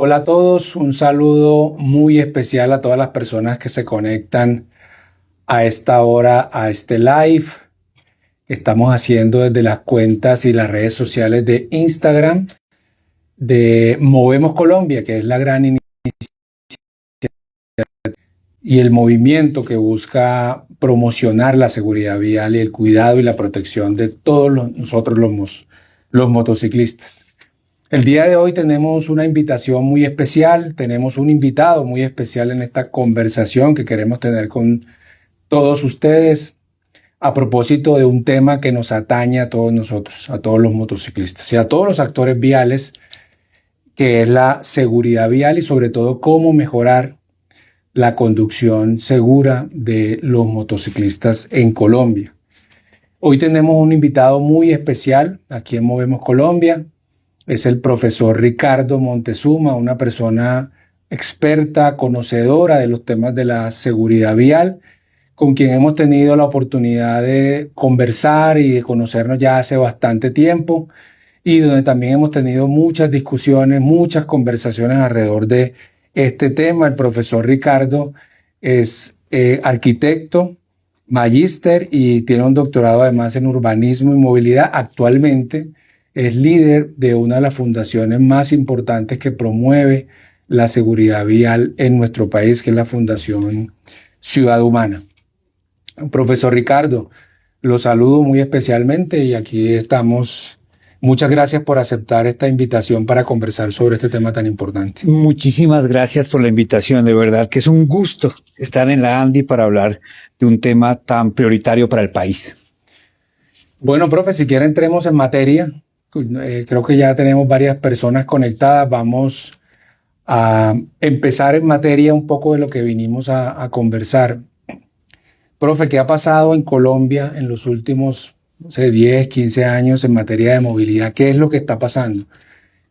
Hola a todos, un saludo muy especial a todas las personas que se conectan a esta hora, a este live que estamos haciendo desde las cuentas y las redes sociales de Instagram de Movemos Colombia, que es la gran iniciativa y el movimiento que busca promocionar la seguridad vial y el cuidado y la protección de todos nosotros los motociclistas. El día de hoy tenemos una invitación muy especial, tenemos un invitado muy especial en esta conversación que queremos tener con todos ustedes a propósito de un tema que nos atañe a todos nosotros, a todos los motociclistas y a todos los actores viales, que es la seguridad vial y sobre todo cómo mejorar la conducción segura de los motociclistas en Colombia. Hoy tenemos un invitado muy especial aquí en Movemos Colombia. Es el profesor Ricardo Montezuma, una persona experta, conocedora de los temas de la seguridad vial, con quien hemos tenido la oportunidad de conversar y de conocernos ya hace bastante tiempo, y donde también hemos tenido muchas discusiones, muchas conversaciones alrededor de este tema. El profesor Ricardo es arquitecto, magíster y tiene un doctorado además en urbanismo y movilidad. Actualmente es líder de una de las fundaciones más importantes que promueve la seguridad vial en nuestro país, que es la Fundación Ciudad Humana. Profesor Ricardo, lo saludo muy especialmente y aquí estamos. Muchas gracias por aceptar esta invitación para conversar sobre este tema tan importante. Muchísimas gracias por la invitación, de verdad que es un gusto estar en la ANDI para hablar de un tema tan prioritario para el país. Bueno, profe, si quiere entremos en materia. Creo que ya tenemos varias personas conectadas. Vamos a empezar en materia un poco de lo que vinimos a conversar. Profe, ¿qué ha pasado en Colombia en los últimos, no sé, 10, 15 años en materia de movilidad? ¿Qué es lo que está pasando?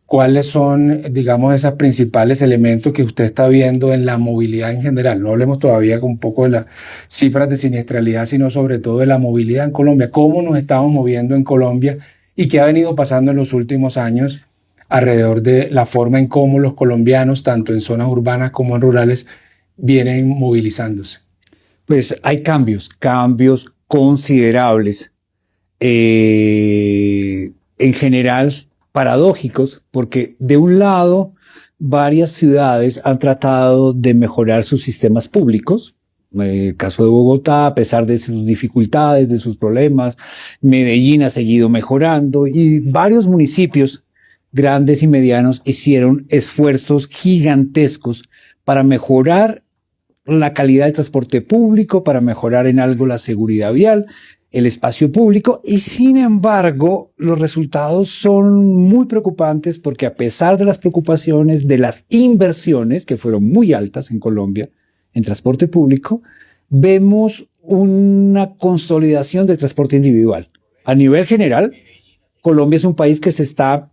¿Cuáles son, digamos, esos principales elementos que usted está viendo en la movilidad en general? No hablemos todavía un poco de las cifras de siniestralidad, sino sobre todo de la movilidad en Colombia. ¿Cómo nos estamos moviendo en Colombia y qué ha venido pasando en los últimos años alrededor de la forma en cómo los colombianos, tanto en zonas urbanas como en rurales, vienen movilizándose? Pues hay cambios considerables, en general paradójicos, porque de un lado varias ciudades han tratado de mejorar sus sistemas públicos. El caso de Bogotá, a pesar de sus dificultades, de sus problemas, Medellín ha seguido mejorando y varios municipios grandes y medianos hicieron esfuerzos gigantescos para mejorar la calidad del transporte público, para mejorar en algo la seguridad vial, el espacio público, y sin embargo los resultados son muy preocupantes porque a pesar de las preocupaciones de las inversiones, que fueron muy altas en Colombia en transporte público, vemos una consolidación del transporte individual. A nivel general, Colombia es un país que se está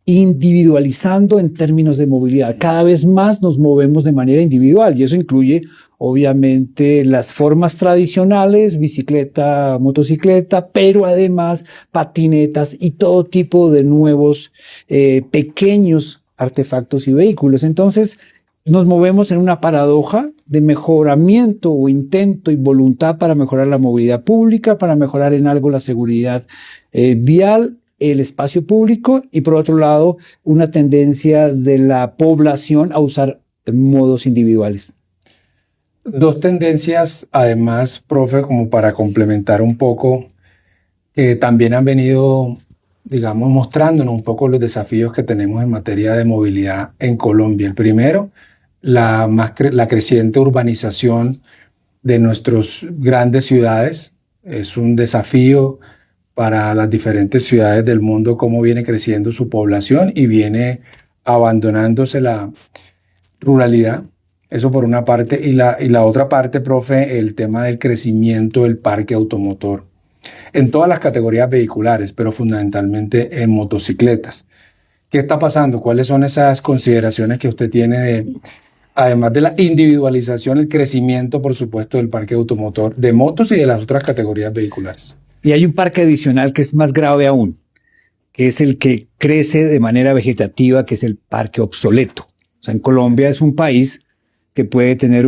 individualizando en términos de movilidad. Cada vez más nos movemos de manera individual y eso incluye obviamente las formas tradicionales, bicicleta, motocicleta, pero además patinetas y todo tipo de nuevos pequeños artefactos y vehículos. Entonces nos movemos en una paradoja de mejoramiento o intento y voluntad para mejorar la movilidad pública, para mejorar en algo la seguridad vial, el espacio público, y por otro lado una tendencia de la población a usar modos individuales. Dos tendencias, además, profe, como para complementar un poco, que también han venido, digamos, mostrándonos un poco los desafíos que tenemos en materia de movilidad en Colombia. El primero, la creciente urbanización de nuestras grandes ciudades. Es un desafío para las diferentes ciudades del mundo cómo viene creciendo su población y viene abandonándose la ruralidad. Eso por una parte. Y la otra parte, profe, el tema del crecimiento del parque automotor en todas las categorías vehiculares, pero fundamentalmente en motocicletas. ¿Qué está pasando? ¿Cuáles son esas consideraciones que usted tiene además de la individualización, el crecimiento, por supuesto, del parque automotor de motos y de las otras categorías vehiculares? Y hay un parque adicional que es más grave aún, que es el que crece de manera vegetativa, que es el parque obsoleto. O sea, en Colombia es un país que puede tener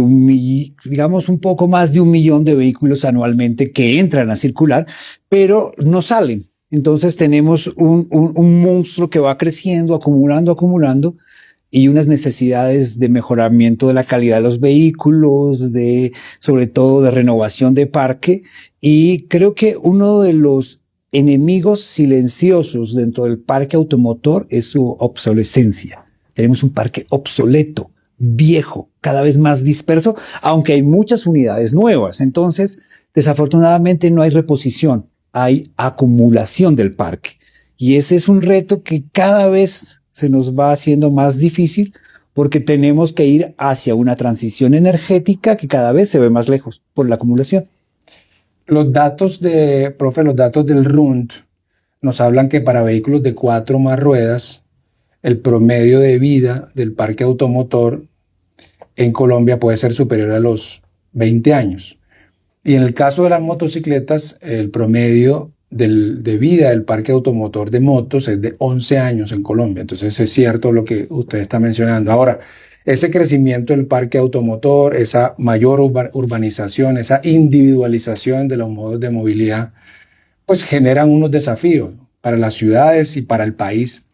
digamos, un poco más de 1 millón de vehículos anualmente que entran a circular, pero no salen. Entonces tenemos un monstruo que va creciendo, acumulando, y unas necesidades de mejoramiento de la calidad de los vehículos, sobre todo de renovación de parque. Y creo que uno de los enemigos silenciosos dentro del parque automotor es su obsolescencia. Tenemos un parque obsoleto, viejo, cada vez más disperso, aunque hay muchas unidades nuevas. Entonces, desafortunadamente no hay reposición, hay acumulación del parque. Y ese es un reto que cada vez se nos va haciendo más difícil porque tenemos que ir hacia una transición energética que cada vez se ve más lejos por la acumulación. Los datos los datos del RUND nos hablan que para vehículos de 4 o más ruedas, el promedio de vida del parque automotor en Colombia puede ser superior a los 20 años. Y en el caso de las motocicletas, el promedio de vida del parque automotor de motos es de 11 años en Colombia. Entonces es cierto lo que usted está mencionando. Ahora, ese crecimiento del parque automotor, esa mayor urbanización, esa individualización de los modos de movilidad, pues generan unos desafíos para las ciudades y para el país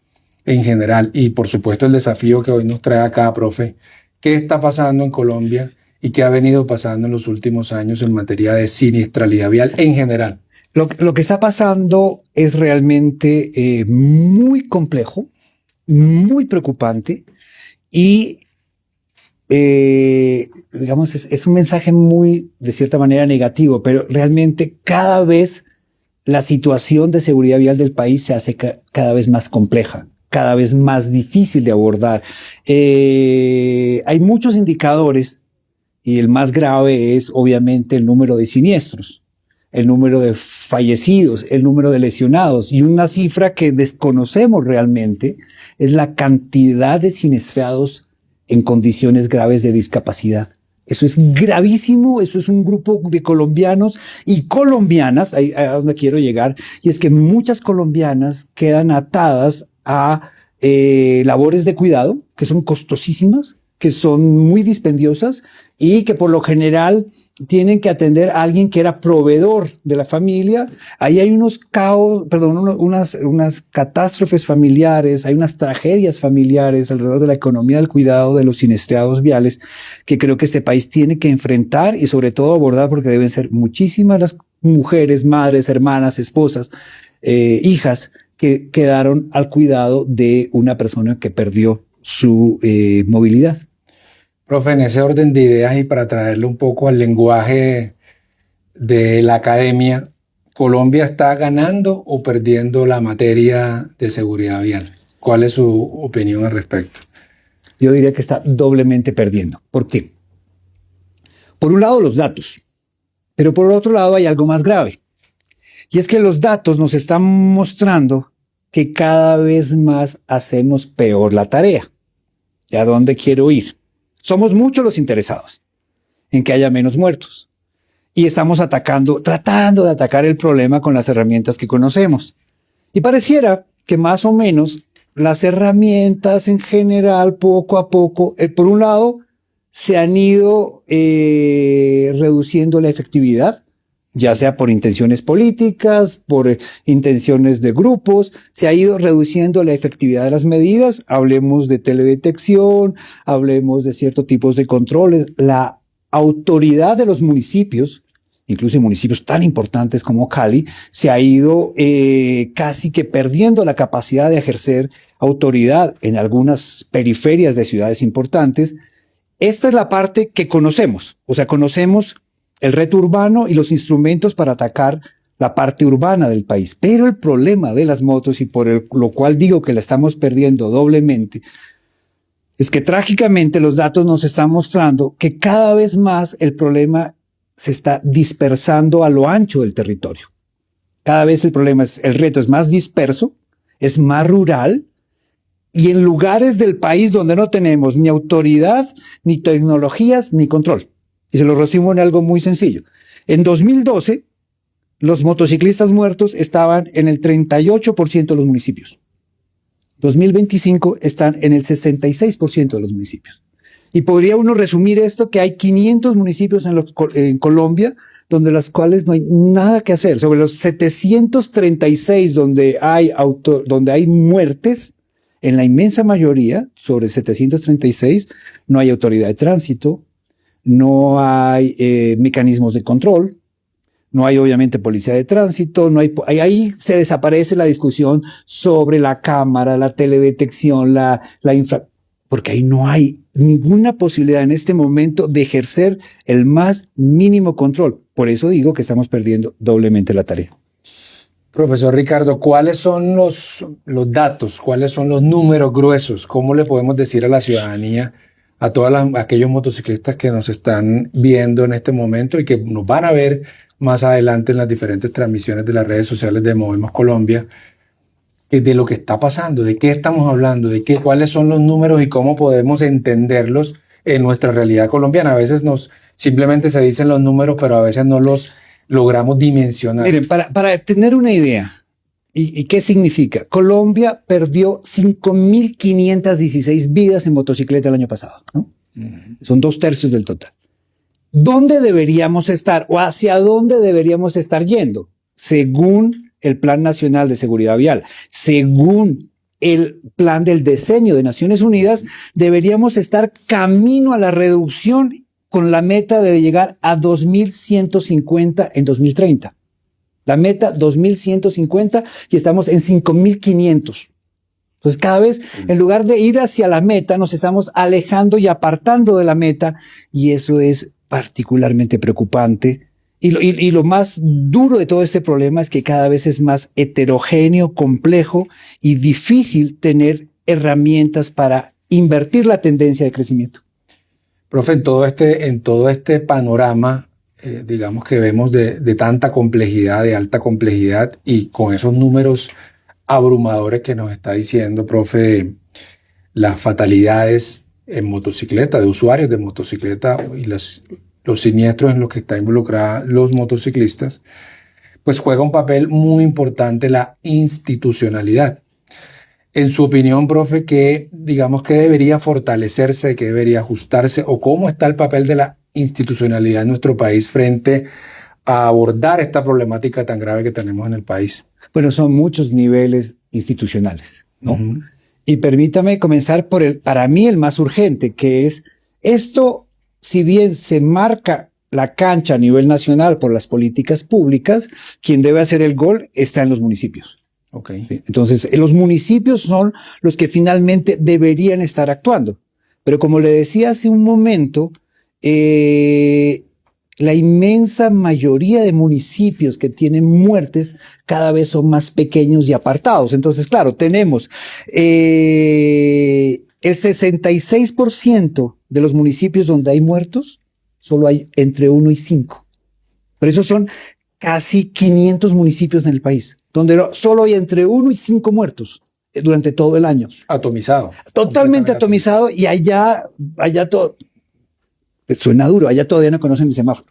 en general. Y por supuesto el desafío que hoy nos trae acá, profe, ¿qué está pasando en Colombia y qué ha venido pasando en los últimos años en materia de siniestralidad vial en general? Lo que está pasando es realmente muy complejo, muy preocupante y digamos, es un mensaje muy, de cierta manera, negativo, pero realmente cada vez la situación de seguridad vial del país se hace cada vez más compleja, cada vez más difícil de abordar. Hay muchos indicadores y el más grave es obviamente el número de siniestros, el número de fallecidos, el número de lesionados, y una cifra que desconocemos realmente es la cantidad de siniestrados en condiciones graves de discapacidad. Eso es gravísimo, eso es un grupo de colombianos y colombianas, ahí a donde quiero llegar, y es que muchas colombianas quedan atadas a labores de cuidado que son costosísimas, que son muy dispendiosas y que por lo general tienen que atender a alguien que era proveedor de la familia. Ahí hay unas catástrofes familiares, hay unas tragedias familiares alrededor de la economía del cuidado de los siniestrados viales que creo que este país tiene que enfrentar y sobre todo abordar, porque deben ser muchísimas las mujeres, madres, hermanas, esposas, hijas que quedaron al cuidado de una persona que perdió su movilidad. Profe, en ese orden de ideas y para traerle un poco al lenguaje de la academia, ¿Colombia está ganando o perdiendo la materia de seguridad vial? ¿Cuál es su opinión al respecto? Yo diría que está doblemente perdiendo. ¿Por qué? Por un lado, los datos, pero por otro lado hay algo más grave. Y es que los datos nos están mostrando que cada vez más hacemos peor la tarea. ¿Y a dónde quiero ir? Somos muchos los interesados en que haya menos muertos. Y estamos tratando de atacar el problema con las herramientas que conocemos. Y pareciera que más o menos las herramientas en general, poco a poco, por un lado, se han ido reduciendo la efectividad, ya sea por intenciones políticas, por intenciones de grupos, se ha ido reduciendo la efectividad de las medidas. Hablemos de teledetección, hablemos de ciertos tipos de controles. La autoridad de los municipios, incluso en municipios tan importantes como Cali, se ha ido casi que perdiendo la capacidad de ejercer autoridad en algunas periferias de ciudades importantes. Esta es la parte que conocemos, o sea, conocemos el reto urbano y los instrumentos para atacar la parte urbana del país. Pero el problema de las motos, y lo cual digo que la estamos perdiendo doblemente, es que trágicamente los datos nos están mostrando que cada vez más el problema se está dispersando a lo ancho del territorio. Cada vez el reto es más disperso, es más rural, y en lugares del país donde no tenemos ni autoridad, ni tecnologías, ni control. Y se lo resumo en algo muy sencillo. En 2012, los motociclistas muertos estaban en el 38% de los municipios. 2025 están en el 66% de los municipios. Y podría uno resumir esto que hay 500 municipios en Colombia donde las cuales no hay nada que hacer. Sobre los 736 donde hay muertes, en la inmensa mayoría, sobre 736, no hay autoridad de tránsito, no hay mecanismos de control, no hay obviamente policía de tránsito, ahí se desaparece la discusión sobre la cámara, la teledetección, porque ahí no hay ninguna posibilidad en este momento de ejercer el más mínimo control. Por eso digo que estamos perdiendo doblemente la tarea. Profesor Ricardo, ¿cuáles son los datos? ¿Cuáles son los números gruesos? ¿Cómo le podemos decir a la ciudadanía, a todos aquellos motociclistas que nos están viendo en este momento y que nos van a ver más adelante en las diferentes transmisiones de las redes sociales de Movemos Colombia, de lo que está pasando, de qué estamos hablando, cuáles son los números y cómo podemos entenderlos en nuestra realidad colombiana? A veces simplemente se dicen los números, pero a veces no los logramos dimensionar. Miren, para tener una idea, ¿y qué significa? Colombia perdió 5.516 vidas en motocicleta el año pasado, ¿no? Son 2/3 del total. ¿Dónde deberíamos estar o hacia dónde deberíamos estar yendo? Según el Plan Nacional de Seguridad Vial, según el plan del diseño de Naciones Unidas, deberíamos estar camino a la reducción con la meta de llegar a 2.150 en 2030. La meta 2.150 y estamos en 5.500. Entonces cada vez, en lugar de ir hacia la meta, nos estamos alejando y apartando de la meta, y eso es particularmente preocupante. Y lo más duro de todo este problema es que cada vez es más heterogéneo, complejo y difícil tener herramientas para invertir la tendencia de crecimiento. Profe, en todo este panorama, digamos que vemos de tanta complejidad, de alta complejidad, y con esos números abrumadores que nos está diciendo, profe, las fatalidades en motocicleta, de usuarios de motocicleta y los siniestros en los que están involucrados los motociclistas, pues juega un papel muy importante la institucionalidad. En su opinión, profe, ¿qué debería fortalecerse, qué debería ajustarse, o cómo está el papel de la institucionalidad en nuestro país frente a abordar esta problemática tan grave que tenemos en el país? Bueno, son muchos niveles institucionales, ¿no? Y permítame comenzar por para mí el más urgente, que es esto. Si bien se marca la cancha a nivel nacional por las políticas públicas, quien debe hacer el gol está en los municipios. Okay. Entonces, los municipios son los que finalmente deberían estar actuando. Pero como le decía hace un momento, la inmensa mayoría de municipios que tienen muertes cada vez son más pequeños y apartados. Entonces, claro, tenemos el 66% de los municipios donde hay muertos, solo hay entre 1 y 5. Pero esos son casi 500 municipios en el país, donde solo hay entre 1 y 5 muertos durante todo el año. Atomizado. Totalmente atomizado, y allá todo, suena duro, allá todavía no conocen el semáforo.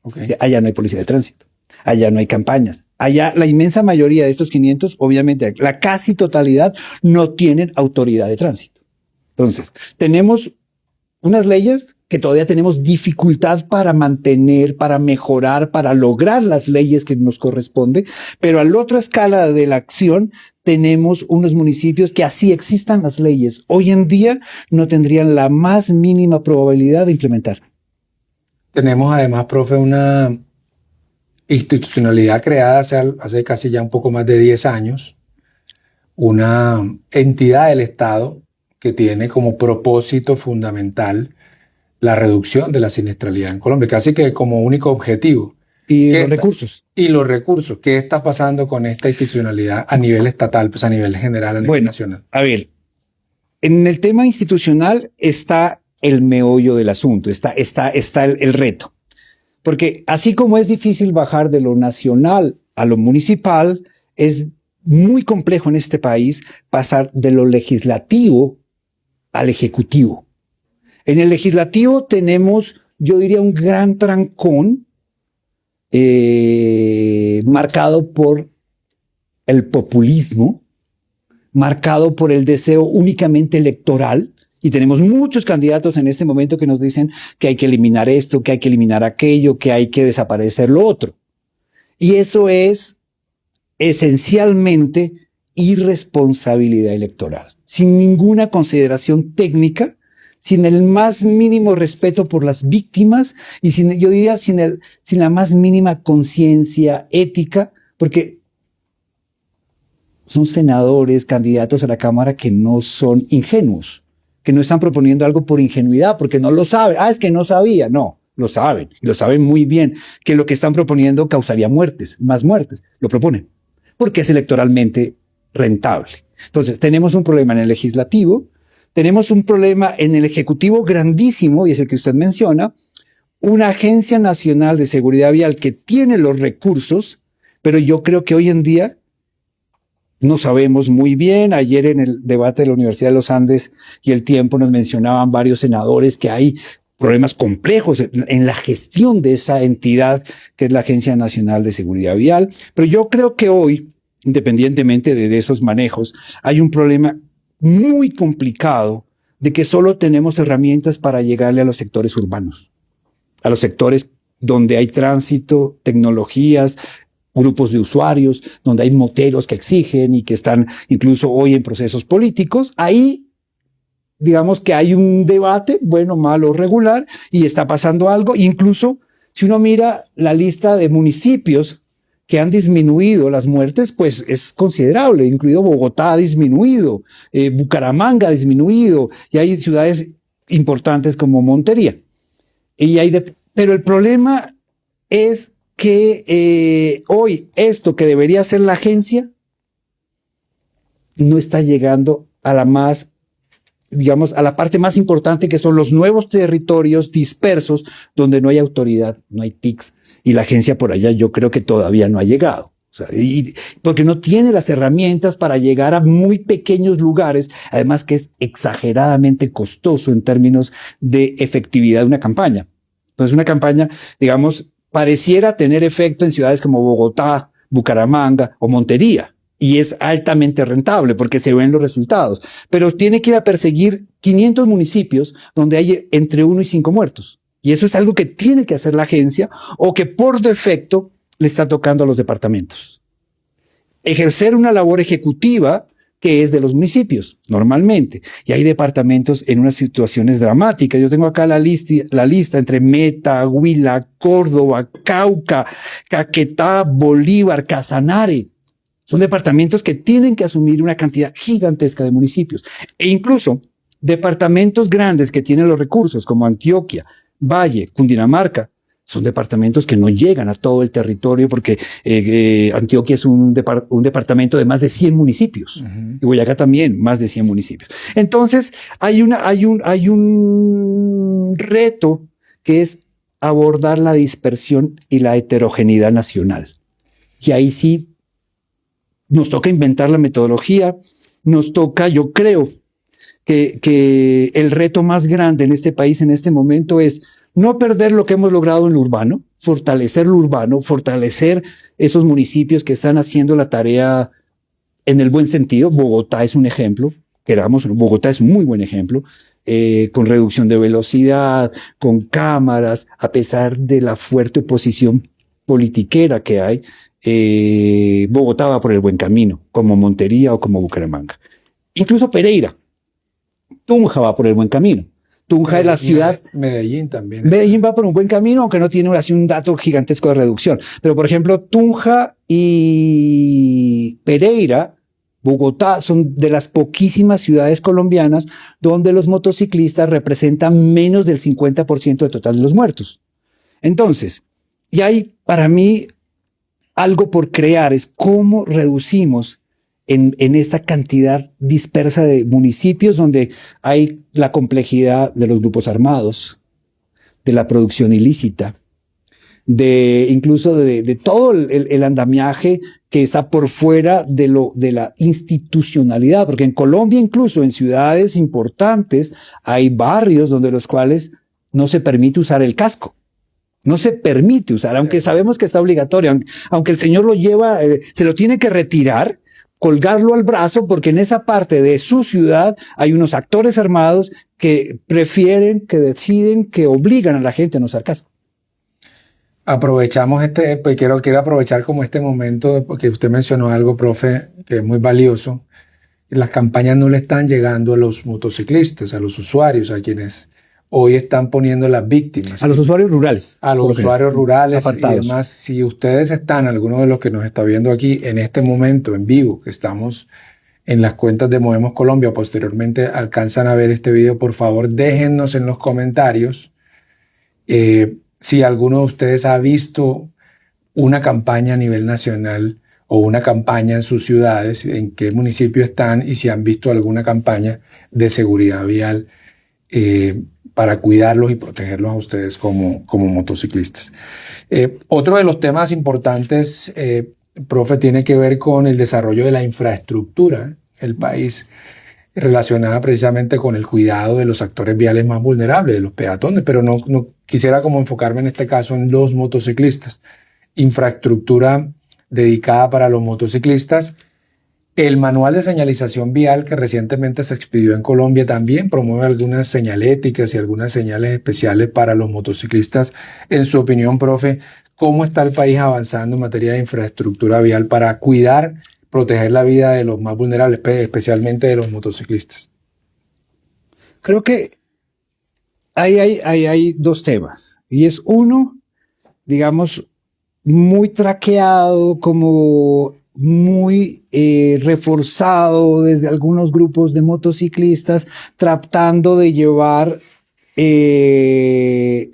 Okay. Allá no hay policía de tránsito, allá no hay campañas. Allá la inmensa mayoría de estos 500, obviamente la casi totalidad, no tienen autoridad de tránsito. Entonces, tenemos unas leyes que todavía tenemos dificultad para mantener, para mejorar, para lograr las leyes que nos corresponde, pero a la otra escala de la acción tenemos unos municipios que, así existan las leyes, hoy en día no tendrían la más mínima probabilidad de implementar. Tenemos además, profe, una institucionalidad creada hace casi ya un poco más de 10 años, una entidad del Estado que tiene como propósito fundamental la reducción de la siniestralidad en Colombia, casi que como único objetivo. Y los recursos. Y los recursos. ¿Qué está pasando con esta institucionalidad a nivel estatal, pues a nivel general, a nivel nacional? A ver, en el tema institucional está el meollo del asunto, está el reto. Porque así como es difícil bajar de lo nacional a lo municipal, es muy complejo en este país pasar de lo legislativo al ejecutivo. En el legislativo tenemos, yo diría, un gran trancón marcado por el populismo, marcado por el deseo únicamente electoral. Y tenemos muchos candidatos en este momento que nos dicen que hay que eliminar esto, que hay que eliminar aquello, que hay que desaparecer lo otro. Y eso es esencialmente irresponsabilidad electoral, sin ninguna consideración técnica, sin el más mínimo respeto por las víctimas y yo diría sin la más mínima conciencia ética, porque son senadores, candidatos a la Cámara que no son ingenuos, que no están proponiendo algo por ingenuidad, porque no lo saben. Es que no sabía. No, lo saben, y lo saben muy bien, que lo que están proponiendo causaría muertes, más muertes. Lo proponen, porque es electoralmente rentable. Entonces, tenemos un problema en el legislativo, tenemos un problema en el ejecutivo grandísimo, y es el que usted menciona, una Agencia Nacional de Seguridad Vial que tiene los recursos, pero yo creo que hoy en día no sabemos muy bien. Ayer en el debate de la Universidad de los Andes y El Tiempo nos mencionaban varios senadores que hay problemas complejos en la gestión de esa entidad que es la Agencia Nacional de Seguridad Vial. Pero yo creo que hoy, independientemente de esos manejos, hay un problema muy complicado de que solo tenemos herramientas para llegarle a los sectores urbanos, a los sectores donde hay tránsito, tecnologías, grupos de usuarios, donde hay moteros que exigen y que están incluso hoy en procesos políticos. Ahí, digamos que hay un debate, bueno, malo, regular, y está pasando algo. Incluso, si uno mira la lista de municipios que han disminuido las muertes, pues es considerable, incluido Bogotá ha disminuido, Bucaramanga ha disminuido, y hay ciudades importantes como Montería. Pero el problema es que hoy esto que debería ser la agencia no está llegando a la más, digamos, a la parte más importante, que son los nuevos territorios dispersos donde no hay autoridad, no hay TICs, y la agencia por allá yo creo que todavía no ha llegado. O sea, porque no tiene las herramientas para llegar a muy pequeños lugares, además que es exageradamente costoso en términos de efectividad de una campaña. Entonces una campaña, digamos, pareciera tener efecto en ciudades como Bogotá, Bucaramanga o Montería, y es altamente rentable porque se ven los resultados, pero tiene que ir a perseguir 500 municipios donde hay entre 1 y 5 muertos. Y eso es algo que tiene que hacer la agencia o que por defecto le está tocando a los departamentos. Ejercer una labor ejecutiva que es de los municipios, normalmente. Y hay departamentos en unas situaciones dramáticas. Yo tengo acá la lista entre Meta, Huila, Córdoba, Cauca, Caquetá, Bolívar, Casanare. Son departamentos que tienen que asumir una cantidad gigantesca de municipios. E incluso departamentos grandes que tienen los recursos, como Antioquia, Valle, Cundinamarca, son departamentos que no llegan a todo el territorio porque Antioquia es un departamento de más de 100 municipios. Y Boyacá también, más de 100 municipios. Entonces, hay un reto que es abordar la dispersión y la heterogeneidad nacional. Y ahí sí nos toca inventar la metodología, nos toca, yo creo, que el reto más grande en este país en este momento es no perder lo que hemos logrado en lo urbano, fortalecer lo urbano, fortalecer esos municipios que están haciendo la tarea en el buen sentido. Bogotá es un ejemplo, Bogotá es un muy buen ejemplo, con reducción de velocidad, con cámaras, a pesar de la fuerte oposición politiquera que hay. Bogotá va por el buen camino, como Montería o como Bucaramanga. Incluso Pereira, Tunja va por el buen camino. Tunja es la ciudad. Medellín también. Medellín va por un buen camino, aunque no tiene así un dato gigantesco de reducción. Pero, por ejemplo, Tunja y Pereira, Bogotá, son de las poquísimas ciudades colombianas donde los motociclistas representan menos del 50% del total de los muertos. Entonces, y hay para mí algo por crear, es cómo reducimos en esta cantidad dispersa de municipios donde hay la complejidad de los grupos armados, de la producción ilícita, incluso de todo el andamiaje que está por fuera de la institucionalidad, porque en Colombia, incluso en ciudades importantes, hay barrios donde los cuales no se permite usar el casco. No se permite usar, aunque sabemos que está obligatorio, aunque el señor lo lleva, se lo tiene que retirar, colgarlo al brazo porque en esa parte de su ciudad hay unos actores armados que prefieren, que deciden, que obligan a la gente a no usar casco. Aprovechamos pues quiero aprovechar como este momento, porque usted mencionó algo, profe, que es muy valioso. Las campañas no le están llegando a los motociclistas, a los usuarios, a quienes hoy están poniendo las víctimas. A los usuarios rurales. A los usuarios rurales apartados. Y demás. Si ustedes están, algunos de los que nos está viendo aquí en este momento en vivo, que estamos en las cuentas de Movemos Colombia, o posteriormente alcanzan a ver este video, por favor déjennos en los comentarios si alguno de ustedes ha visto una campaña a nivel nacional o una campaña en sus ciudades, en qué municipio están y si han visto alguna campaña de seguridad vial para cuidarlos y protegerlos a ustedes como motociclistas. Otro de los temas importantes, profe, tiene que ver con el desarrollo de la infraestructura del país, relacionada precisamente con el cuidado de los actores viales más vulnerables, de los peatones, pero no quisiera como enfocarme en este caso en los motociclistas. Infraestructura dedicada para los motociclistas. El manual de señalización vial que recientemente se expidió en Colombia también promueve algunas señaléticas y algunas señales especiales para los motociclistas. En su opinión, profe, ¿cómo está el país avanzando en materia de infraestructura vial para cuidar, proteger la vida de los más vulnerables, especialmente de los motociclistas? Creo que hay dos temas. Y es uno, digamos, muy traqueado, como muy reforzado desde algunos grupos de motociclistas, tratando de llevar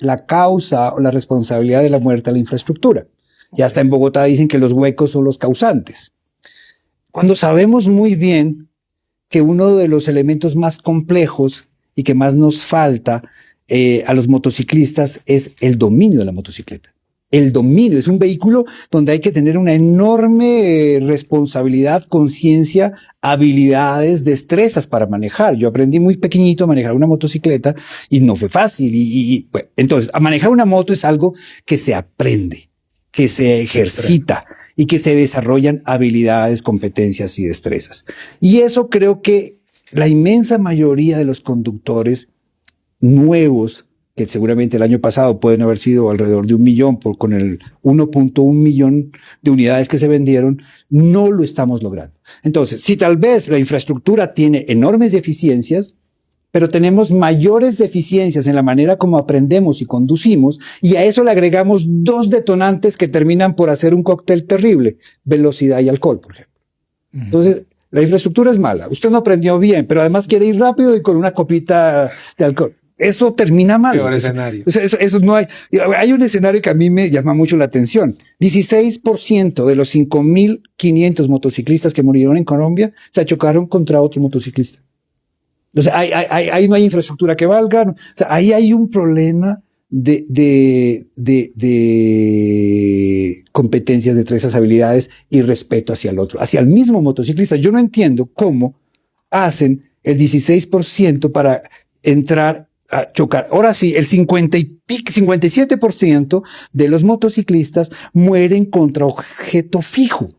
la causa o la responsabilidad de la muerte a la infraestructura. Y hasta en Bogotá dicen que los huecos son los causantes. Cuando sabemos muy bien que uno de los elementos más complejos y que más nos falta a los motociclistas es el dominio de la motocicleta. El dominio es un vehículo donde hay que tener una enorme responsabilidad, conciencia, habilidades, destrezas para manejar. Yo aprendí muy pequeñito a manejar una motocicleta y no fue fácil. Bueno, entonces, a manejar una moto es algo que se aprende, que se ejercita y que se desarrollan habilidades, competencias y destrezas. Y eso creo que la inmensa mayoría de los conductores nuevos, que seguramente el año pasado pueden haber sido alrededor de 1 millón, con el 1.1 millón de unidades que se vendieron, no lo estamos logrando. Entonces, si tal vez la infraestructura tiene enormes deficiencias, pero tenemos mayores deficiencias en la manera como aprendemos y conducimos, y a eso le agregamos 2 detonantes que terminan por hacer un cóctel terrible: velocidad y alcohol, por ejemplo. Entonces, la infraestructura es mala, usted no aprendió bien, pero además quiere ir rápido y con una copita de alcohol. Eso termina mal. Peor escenario. Eso no hay. Hay un escenario que a mí me llama mucho la atención. 16% de los 5.500 motociclistas que murieron en Colombia se chocaron contra otro motociclista. O sea, ahí no hay infraestructura que valga. O sea, ahí hay un problema de competencias, destrezas, habilidades y respeto hacia el otro, hacia el mismo motociclista. Yo no entiendo cómo hacen el 16% para entrar a chocar. Ahora sí, el 57% de los motociclistas mueren contra objeto fijo.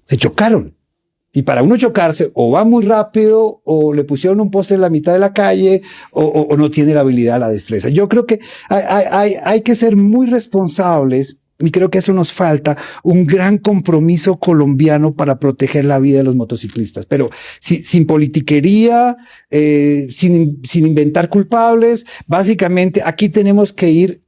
Se chocaron. Y para uno chocarse, o va muy rápido, o le pusieron un poste en la mitad de la calle, o no tiene la habilidad, la destreza. Yo creo que hay que ser muy responsables, y creo que eso nos falta, un gran compromiso colombiano para proteger la vida de los motociclistas. Pero sin politiquería, sin inventar culpables. Básicamente, aquí tenemos que ir,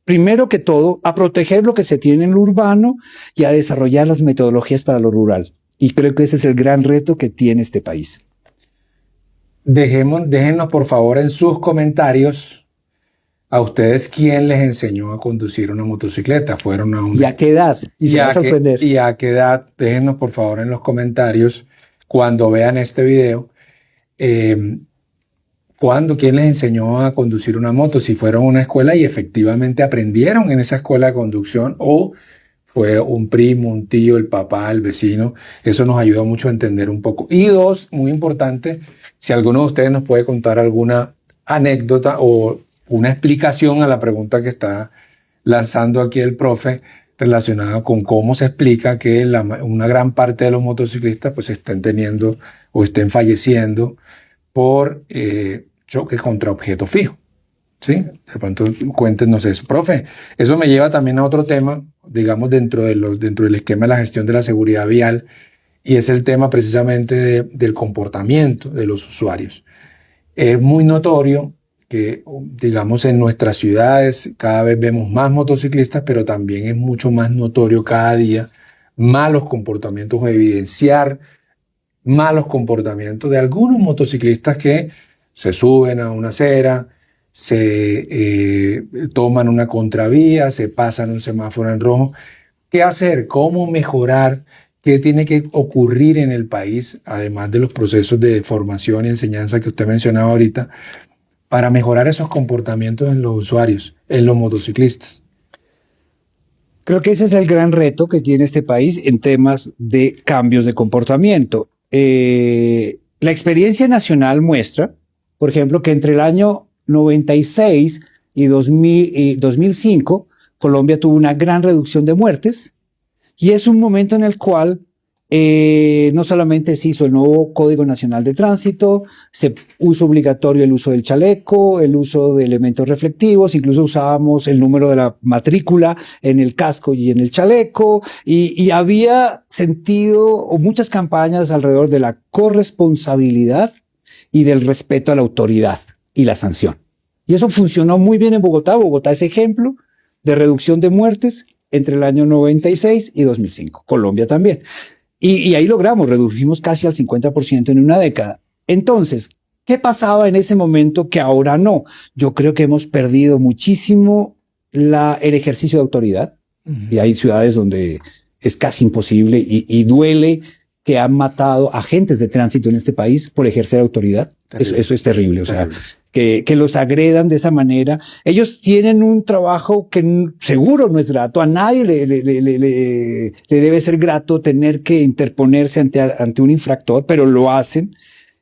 primero que todo, a proteger lo que se tiene en lo urbano y a desarrollar las metodologías para lo rural. Y creo que ese es el gran reto que tiene este país. Déjennos, por favor, en sus comentarios a ustedes quién les enseñó a conducir una motocicleta. ¿Fueron a ¿Y a qué edad? Y se va a sorprender. ¿Y a qué edad? Déjennos, por favor, en los comentarios cuando vean este video. ¿Quién les enseñó a conducir una moto? Si fueron a una escuela y efectivamente aprendieron en esa escuela de conducción, o fue un primo, un tío, el papá, el vecino. Eso nos ayuda mucho a entender un poco. Y 2, muy importante, si alguno de ustedes nos puede contar alguna anécdota o una explicación a la pregunta que está lanzando aquí el profe relacionada con cómo se explica que una gran parte de los motociclistas pues estén teniendo o estén falleciendo por choques contra objeto fijo. ¿Sí? De pronto cuéntenos eso. Profe, eso me lleva también a otro tema, digamos, dentro del esquema de la gestión de la seguridad vial, y es el tema precisamente del comportamiento de los usuarios. Es muy notorio que, digamos, en nuestras ciudades cada vez vemos más motociclistas, pero también es mucho más notorio cada día malos comportamientos o evidenciar malos comportamientos de algunos motociclistas que se suben a una acera, se toman una contravía, se pasan un semáforo en rojo. ¿Qué hacer? ¿Cómo mejorar? ¿Qué tiene que ocurrir en el país, además de los procesos de formación y enseñanza que usted mencionaba ahorita, para mejorar esos comportamientos en los usuarios, en los motociclistas? Creo que ese es el gran reto que tiene este país en temas de cambios de comportamiento. La experiencia nacional muestra, por ejemplo, que entre el año 96 y 2005, Colombia tuvo una gran reducción de muertes, y es un momento en el cual no solamente se hizo el nuevo Código Nacional de Tránsito, se hizo obligatorio el uso del chaleco, el uso de elementos reflectivos, incluso usábamos el número de la matrícula en el casco y en el chaleco, y había sentido o muchas campañas alrededor de la corresponsabilidad y del respeto a la autoridad y la sanción. Y eso funcionó muy bien en Bogotá. Bogotá es ejemplo de reducción de muertes entre el año 96 y 2005. Colombia también. Y ahí logramos, redujimos casi al 50% en una década. Entonces, ¿qué pasaba en ese momento que ahora no? Yo creo que hemos perdido muchísimo el ejercicio de autoridad. Y hay ciudades donde es casi imposible y duele que han matado agentes de tránsito en este país por ejercer autoridad. Eso es terrible. O sea, que los agredan de esa manera. Ellos tienen un trabajo que seguro no es grato. A nadie le debe ser grato tener que interponerse ante un infractor, pero lo hacen.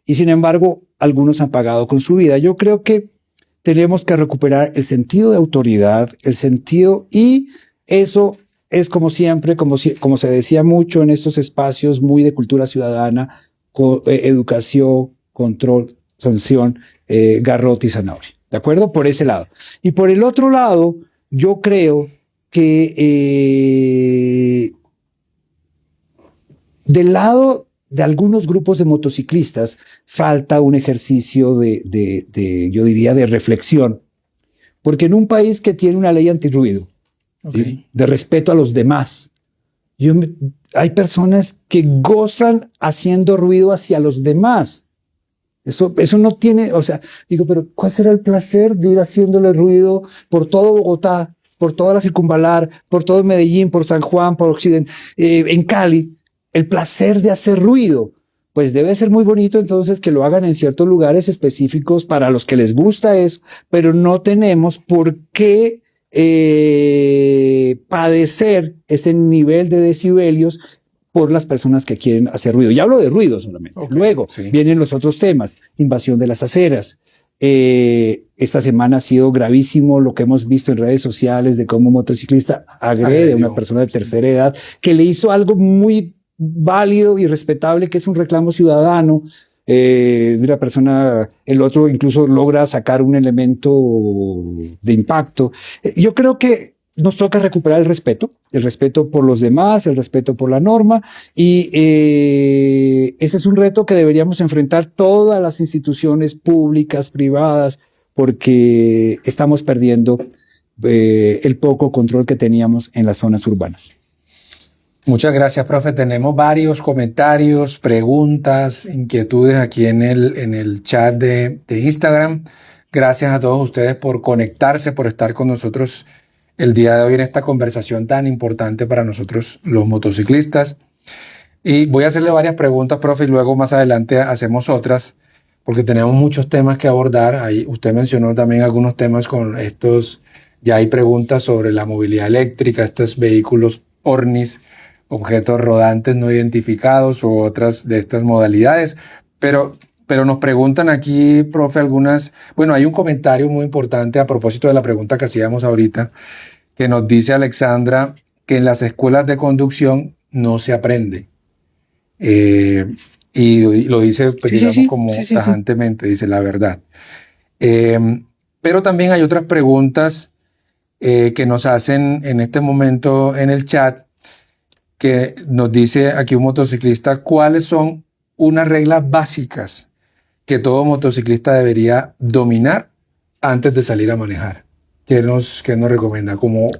Y sin embargo, algunos han pagado con su vida. Yo creo que tenemos que recuperar el sentido de autoridad, y eso es como siempre, como se decía mucho en estos espacios muy de cultura ciudadana, educación, control, sanción, garrote y zanahoria. ¿De acuerdo? Por ese lado. Y por el otro lado, yo creo que del lado de algunos grupos de motociclistas falta un ejercicio yo diría, de reflexión. Porque en un país que tiene una ley antirruido, ¿sí?, de respeto a los demás, hay personas que gozan haciendo ruido hacia los demás. Eso no tiene, o sea, digo, pero ¿cuál será el placer de ir haciéndole ruido por todo Bogotá, por toda la circunvalar, por todo Medellín, por San Juan, por Occidente, en Cali? El placer de hacer ruido, pues debe ser muy bonito entonces que lo hagan en ciertos lugares específicos para los que les gusta eso, pero no tenemos por qué padecer ese nivel de decibelios por las personas que quieren hacer ruido. Ya hablo de ruido solamente. Luego vienen los otros temas, invasión de las aceras. Esta semana ha sido gravísimo lo que hemos visto en redes sociales de cómo un motociclista agrede a una persona de tercera edad que le hizo algo muy válido y respetable, que es un reclamo ciudadano de una persona. El otro incluso logra sacar un elemento de impacto. Yo creo que nos toca recuperar el respeto por los demás, el respeto por la norma, y ese es un reto que deberíamos enfrentar todas las instituciones públicas, privadas, porque estamos perdiendo el poco control que teníamos en las zonas urbanas. Muchas gracias, profe. Tenemos varios comentarios, preguntas, inquietudes aquí en el chat de Instagram. Gracias a todos ustedes por conectarse, por estar con nosotros el día de hoy en esta conversación tan importante para nosotros los motociclistas. Y voy a hacerle varias preguntas, profe, y luego más adelante hacemos otras, porque tenemos muchos temas que abordar. Ahí usted mencionó también algunos temas con estos, ya hay preguntas sobre la movilidad eléctrica, estos vehículos ORNIs, objetos rodantes no identificados, u otras de estas modalidades, pero nos preguntan aquí, profe, algunas. Bueno, hay un comentario muy importante a propósito de la pregunta que hacíamos ahorita, que nos dice Alexandra que en las escuelas de conducción no se aprende. Y lo dice, pues, digamos, como tajantemente, dice la verdad. Pero también hay otras preguntas que nos hacen en este momento en el chat, que nos dice aquí un motociclista, ¿cuáles son unas reglas básicas que todo motociclista debería dominar antes de salir a manejar? ¿Qué nos recomienda como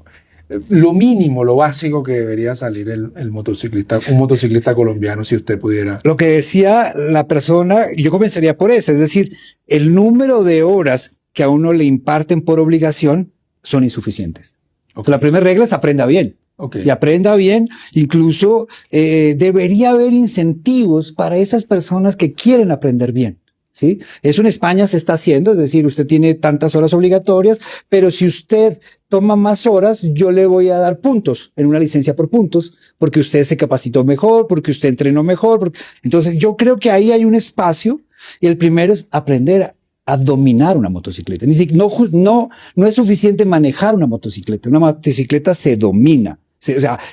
lo mínimo, lo básico que debería salir el motociclista, un motociclista colombiano, si usted pudiera? Lo que decía la persona, yo comenzaría por eso, es decir, el número de horas que a uno le imparten por obligación son insuficientes. Okay. La primera regla es aprenda bien. Okay. Y aprenda bien, incluso debería haber incentivos para esas personas que quieren aprender bien. ¿Sí? Eso en España se está haciendo, es decir, usted tiene tantas horas obligatorias, pero si usted toma más horas, yo le voy a dar puntos en una licencia por puntos, porque usted se capacitó mejor, porque usted entrenó mejor. Entonces, yo creo que ahí hay un espacio, y el primero es aprender a dominar una motocicleta. No es suficiente manejar una motocicleta se domina.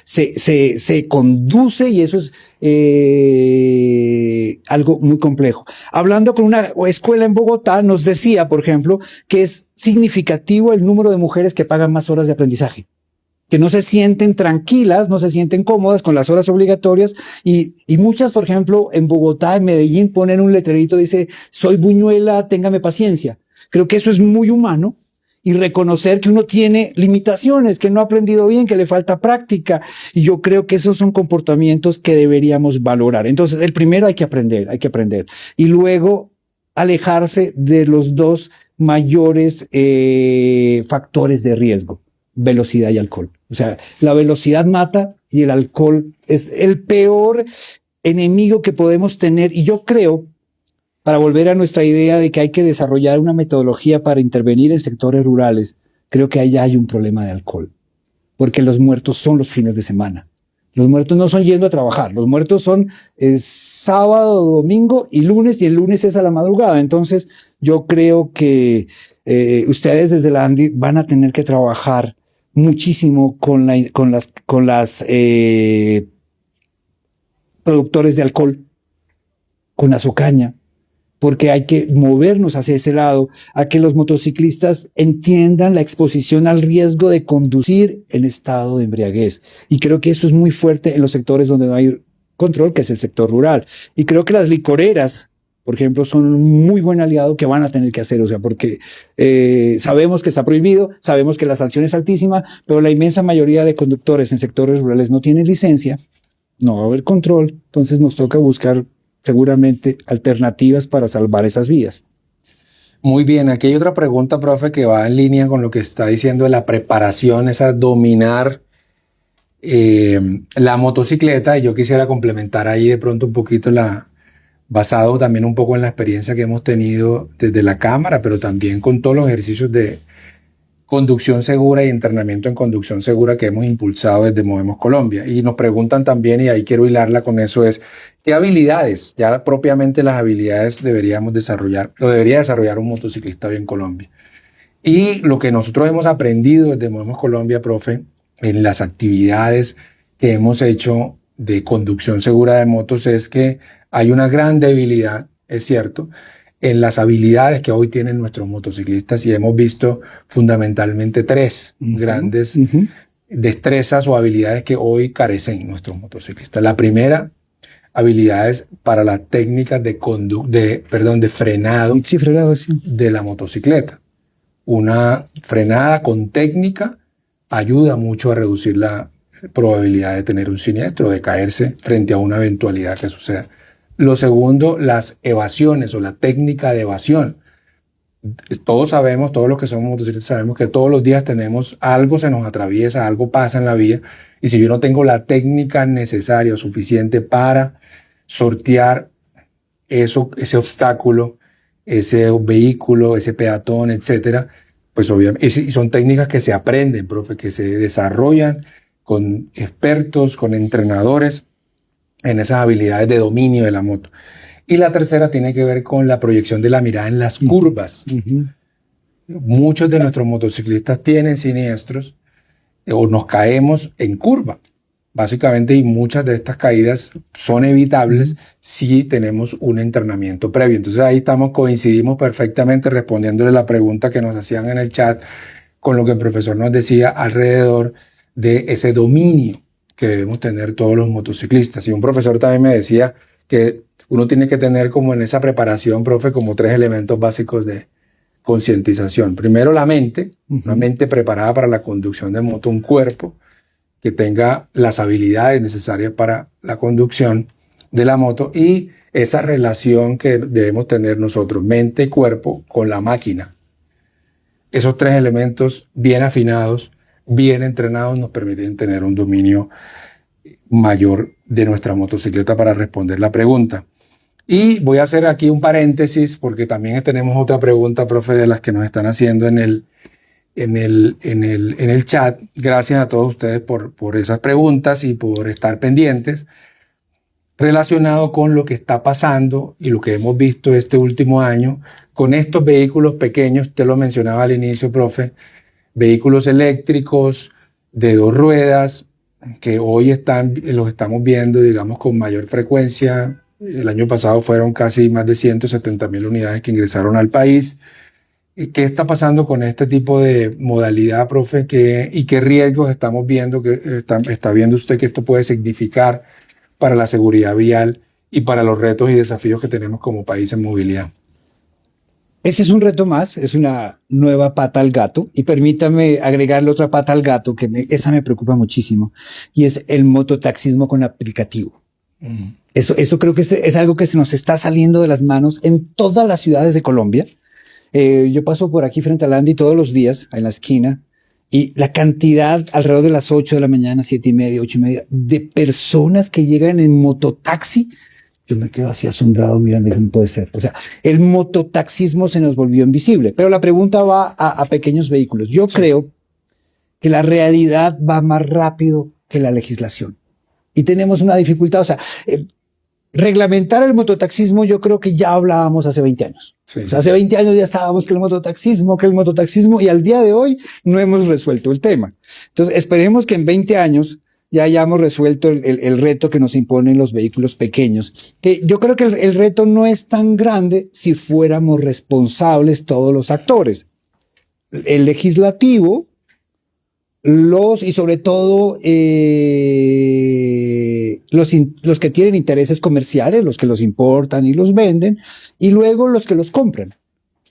Se conduce, y eso es algo muy complejo. Hablando con una escuela en Bogotá, nos decía, por ejemplo, que es significativo el número de mujeres que pagan más horas de aprendizaje, que no se sienten tranquilas, no se sienten cómodas con las horas obligatorias, y muchas, por ejemplo, en Bogotá, en Medellín, ponen un letrerito, dice, soy Buñuela, téngame paciencia. Creo que eso es muy humano. Y reconocer que uno tiene limitaciones, que no ha aprendido bien, que le falta práctica. Y yo creo que esos son comportamientos que deberíamos valorar. Entonces, el primero hay que aprender. Y luego alejarse de los dos mayores factores de riesgo: velocidad y alcohol. O sea, la velocidad mata y el alcohol es el peor enemigo que podemos tener. Y yo creo, para volver a nuestra idea de que hay que desarrollar una metodología para intervenir en sectores rurales, creo que ahí hay un problema de alcohol. Porque los muertos son los fines de semana. Los muertos no son yendo a trabajar. Los muertos son sábado, domingo y lunes, y el lunes es a la madrugada. Entonces, yo creo que ustedes desde la ANDI van a tener que trabajar muchísimo con las productores de alcohol, con Azucaña, porque hay que movernos hacia ese lado, a que los motociclistas entiendan la exposición al riesgo de conducir en estado de embriaguez. Y creo que eso es muy fuerte en los sectores donde no hay control, que es el sector rural. Y creo que las licoreras, por ejemplo, son un muy buen aliado que van a tener que hacer, o sea, porque sabemos que está prohibido, sabemos que la sanción es altísima, pero la inmensa mayoría de conductores en sectores rurales no tienen licencia, no va a haber control, entonces nos toca buscar seguramente alternativas para salvar esas vidas. Muy bien, aquí hay otra pregunta, profe, que va en línea con lo que está diciendo de la preparación, esa dominar la motocicleta, y yo quisiera complementar ahí de pronto un poquito basado también un poco en la experiencia que hemos tenido desde la Cámara, pero también con todos los ejercicios de conducción segura y entrenamiento en conducción segura que hemos impulsado desde Movemos Colombia. Y nos preguntan también, y ahí quiero hilarla con eso, es ¿qué habilidades, ya propiamente las habilidades deberíamos desarrollar, o debería desarrollar un motociclista hoy en Colombia? Y lo que nosotros hemos aprendido desde Movemos Colombia, profe, en las actividades que hemos hecho de conducción segura de motos, es que hay una gran debilidad, es cierto, en las habilidades que hoy tienen nuestros motociclistas, y hemos visto fundamentalmente tres grandes destrezas o habilidades que hoy carecen nuestros motociclistas. La primera, habilidades para las técnicas de frenado, sí, frenado, sí, de la motocicleta. Una frenada con técnica ayuda mucho a reducir la probabilidad de tener un siniestro, de caerse frente a una eventualidad que suceda. Lo segundo, las evasiones o la técnica de evasión. Todos sabemos, todos los que somos motociclistas sabemos que todos los días tenemos algo, se nos atraviesa, algo pasa en la vía, y si yo no tengo la técnica necesaria o suficiente para sortear ese obstáculo, ese vehículo, ese peatón, etcétera, pues obviamente, y son técnicas que se aprenden, profe, que se desarrollan con expertos, con entrenadores en esas habilidades de dominio de la moto. Y la tercera tiene que ver con la proyección de la mirada en las curvas. Muchos de nuestros motociclistas tienen siniestros o nos caemos en curva, básicamente, y muchas de estas caídas son evitables si tenemos un entrenamiento previo. Entonces ahí coincidimos perfectamente respondiéndole la pregunta que nos hacían en el chat con lo que el profesor nos decía alrededor de ese dominio que debemos tener todos los motociclistas. Y un profesor también me decía que uno tiene que tener como en esa preparación, profe, como 3 elementos básicos de concientización. Primero, la mente, una mente preparada para la conducción de moto, un cuerpo que tenga las habilidades necesarias para la conducción de la moto y esa relación que debemos tener nosotros, mente y cuerpo, con la máquina. Esos 3 elementos bien afinados, bien entrenados, nos permiten tener un dominio mayor de nuestra motocicleta para responder la pregunta. Y voy a hacer aquí un paréntesis porque también tenemos otra pregunta, profe, de las que nos están haciendo en el chat. Gracias a todos ustedes por esas preguntas y por estar pendientes. Relacionado con lo que está pasando y lo que hemos visto este último año con estos vehículos pequeños, usted lo mencionaba al inicio, profe, vehículos eléctricos de 2 ruedas que hoy los estamos viendo, digamos, con mayor frecuencia. El año pasado fueron casi más de 170,000 unidades que ingresaron al país. ¿Qué está pasando con este tipo de modalidad, profe? ¿Y qué riesgos estamos viendo, está viendo usted que esto puede significar para la seguridad vial y para los retos y desafíos que tenemos como país en movilidad? Ese es un reto más, es una nueva pata al gato, y permítame agregarle otra pata al gato esa me preocupa muchísimo, y es el mototaxismo con aplicativo. Eso creo que es algo que se nos está saliendo de las manos en todas las ciudades de Colombia. Yo paso por aquí frente a Landy todos los días, en la esquina, y la cantidad alrededor de las 8 de la mañana, 7:30, 8:30, de personas que llegan en mototaxi, yo me quedo así asombrado mirando cómo puede ser. O sea, el mototaxismo se nos volvió invisible. Pero la pregunta va a pequeños vehículos. Yo creo que la realidad va más rápido que la legislación. Y tenemos una dificultad. O sea, reglamentar el mototaxismo, yo creo que ya hablábamos hace 20 años. Sí. O sea, hace 20 años ya estábamos que el mototaxismo, y al día de hoy no hemos resuelto el tema. Entonces, esperemos que en 20 años ya hayamos resuelto el reto que nos imponen los vehículos pequeños. Que yo creo que el reto no es tan grande si fuéramos responsables todos los actores. El legislativo, y sobre todo los que tienen intereses comerciales, los que los importan y los venden, y luego los que los compran.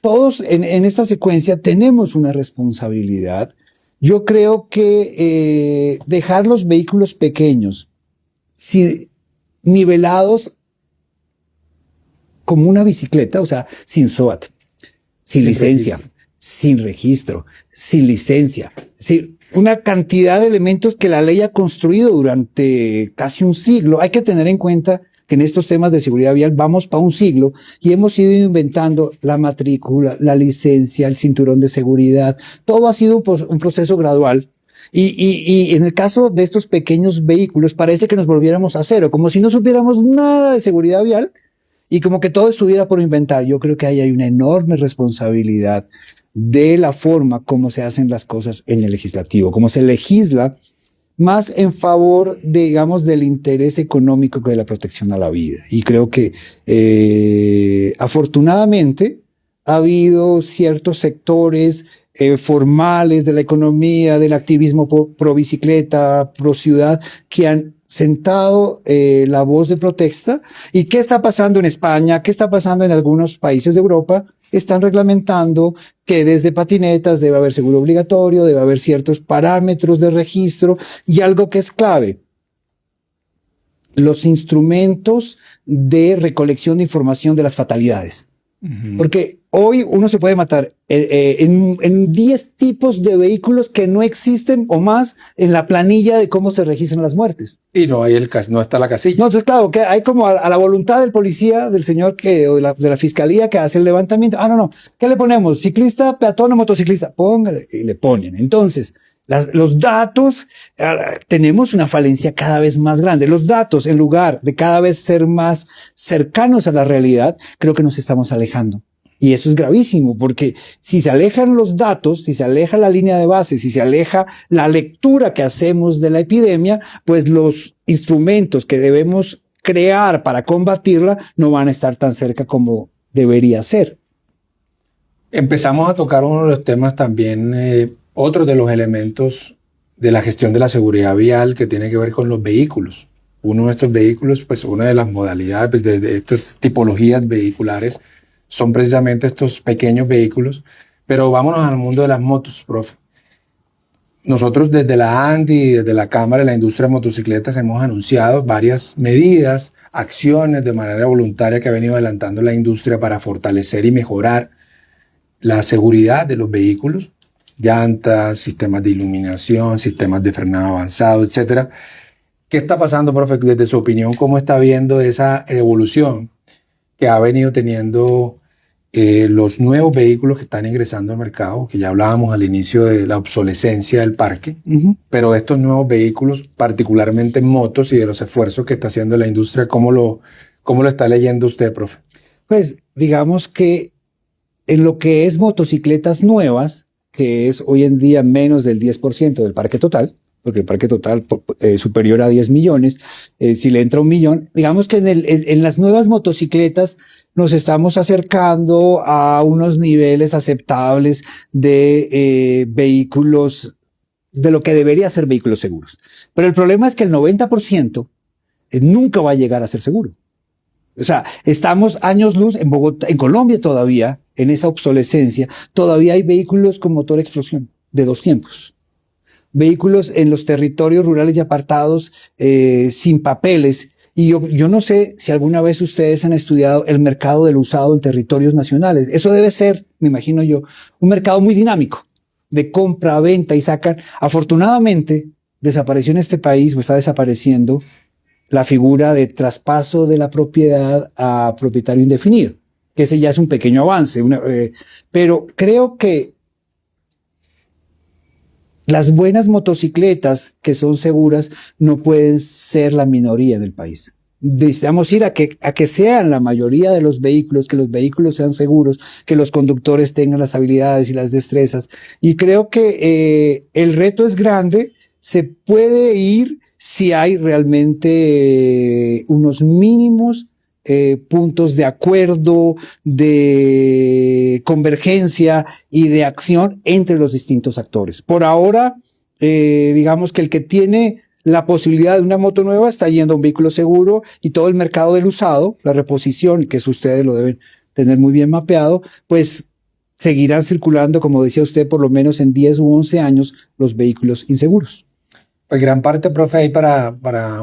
Todos en esta secuencia tenemos una responsabilidad. Yo creo que dejar los vehículos pequeños nivelados como una bicicleta, o sea, sin SOAT, sin licencia, sin registro, sin licencia, sin una cantidad de elementos que la ley ha construido durante casi un siglo. Hay que tener en cuenta que en estos temas de seguridad vial vamos para un siglo y hemos ido inventando la matrícula, la licencia, el cinturón de seguridad. Todo ha sido un proceso gradual. Y en el caso de estos pequeños vehículos parece que nos volviéramos a cero, como si no supiéramos nada de seguridad vial y como que todo estuviera por inventar. Yo creo que ahí hay una enorme responsabilidad de la forma como se hacen las cosas en el legislativo, como se legisla más en favor, digamos, del interés económico que de la protección a la vida. Y creo que afortunadamente ha habido ciertos sectores formales de la economía, del activismo pro bicicleta, pro ciudad, que han sentado la voz de protesta. ¿Y qué está pasando en España? ¿Qué está pasando en algunos países de Europa? Están reglamentando que desde patinetas debe haber seguro obligatorio, debe haber ciertos parámetros de registro, y algo que es clave: los instrumentos de recolección de información de las fatalidades. Porque hoy uno se puede matar en 10 tipos de vehículos que no existen o más en la planilla de cómo se registran las muertes. Y no está la casilla. No, entonces claro, que hay como a la voluntad del policía, del señor o de la fiscalía que hace el levantamiento. No. ¿Qué le ponemos? ¿Ciclista, peatón o motociclista? Póngale, y le ponen. Entonces, los datos, tenemos una falencia cada vez más grande. Los datos, en lugar de cada vez ser más cercanos a la realidad, creo que nos estamos alejando. Y eso es gravísimo, porque si se alejan los datos, si se aleja la línea de base, si se aleja la lectura que hacemos de la epidemia, pues los instrumentos que debemos crear para combatirla no van a estar tan cerca como debería ser. Empezamos a tocar uno de los temas también, otro de los elementos de la gestión de la seguridad vial que tiene que ver con los vehículos. Uno de estos vehículos, pues una de las modalidades pues, de estas tipologías vehiculares son precisamente estos pequeños vehículos. Pero vámonos al mundo de las motos, profe. Nosotros desde la ANDI y desde la Cámara de la Industria de Motocicletas hemos anunciado varias medidas, acciones de manera voluntaria que ha venido adelantando la industria para fortalecer y mejorar la seguridad de los vehículos, llantas, sistemas de iluminación, sistemas de frenado avanzado, etcétera. ¿Qué está pasando, profe? Desde su opinión, ¿cómo está viendo esa evolución que ha venido teniendo los nuevos vehículos que están ingresando al mercado? Que ya hablábamos al inicio de la obsolescencia del parque, pero estos nuevos vehículos, particularmente motos y de los esfuerzos que está haciendo la industria, ¿cómo lo está leyendo usted, profe? Pues digamos que en lo que es motocicletas nuevas, que es hoy en día menos del 10% del parque total, porque el parque total superior a 10 millones, si le entra 1 millón, digamos que en las nuevas motocicletas nos estamos acercando a unos niveles aceptables de vehículos, de lo que debería ser vehículos seguros. Pero el problema es que el 90% nunca va a llegar a ser seguro. O sea, estamos años luz en Bogotá, en Colombia todavía, en esa obsolescencia, todavía hay vehículos con motor a explosión de 2 tiempos. Vehículos en los territorios rurales y apartados sin papeles. Y yo no sé si alguna vez ustedes han estudiado el mercado del usado en territorios nacionales. Eso debe ser, me imagino yo, un mercado muy dinámico de compra, venta y sacan. Afortunadamente, desapareció en este país o está desapareciendo la figura de traspaso de la propiedad a propietario indefinido, que ese ya es un pequeño avance. Pero creo que las buenas motocicletas que son seguras no pueden ser la minoría en el país. Necesitamos ir a que sean la mayoría de los vehículos, que los vehículos sean seguros, que los conductores tengan las habilidades y las destrezas. Y creo que el reto es grande, se puede ir si hay realmente unos mínimos puntos de acuerdo, de convergencia y de acción entre los distintos actores. Por ahora, digamos que el que tiene la posibilidad de una moto nueva está yendo a un vehículo seguro y todo el mercado del usado, la reposición, que eso ustedes lo deben tener muy bien mapeado, pues seguirán circulando, como decía usted, por lo menos en 10 u 11 años los vehículos inseguros. Pues gran parte, profe, ahí para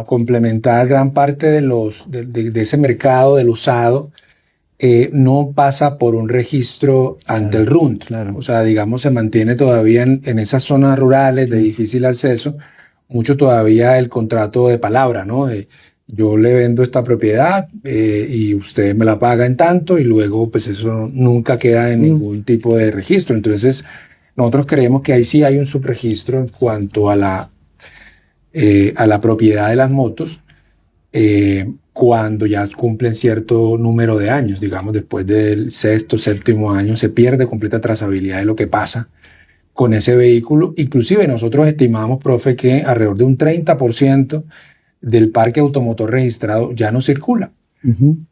complementar, gran parte de ese mercado del usado no pasa por un registro ante el RUNT. Claro. O sea, digamos, se mantiene todavía en esas zonas rurales de difícil acceso, mucho todavía el contrato de palabra, ¿no? Yo le vendo esta propiedad y usted me la paga en tanto y luego pues eso nunca queda en ningún tipo de registro. Entonces, nosotros creemos que ahí sí hay un subregistro en cuanto a la propiedad de las motos cuando ya cumplen cierto número de años, digamos después del 6º, 7º año, se pierde completa trazabilidad de lo que pasa con ese vehículo. Inclusive nosotros estimamos, profe, que alrededor de un 30% del parque automotor registrado ya no circula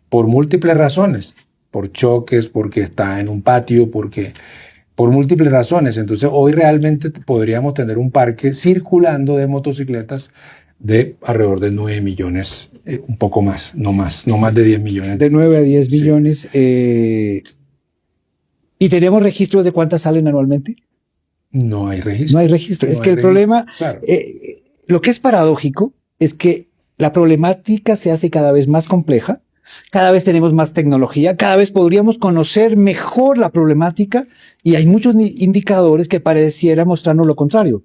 por múltiples razones, por choques, porque está en un patio, por múltiples razones. Entonces hoy realmente podríamos tener un parque circulando de motocicletas de alrededor de 9 millones, un poco más, no más de 10 millones. De 9 a 10 millones. ¿Y tenemos registros de cuántas salen anualmente? No hay registro. No hay registro. Es que el problema, claro. Lo que es paradójico es que la problemática se hace cada vez más compleja. Cada vez tenemos más tecnología, cada vez podríamos conocer mejor la problemática y hay muchos indicadores que pareciera mostrarnos lo contrario.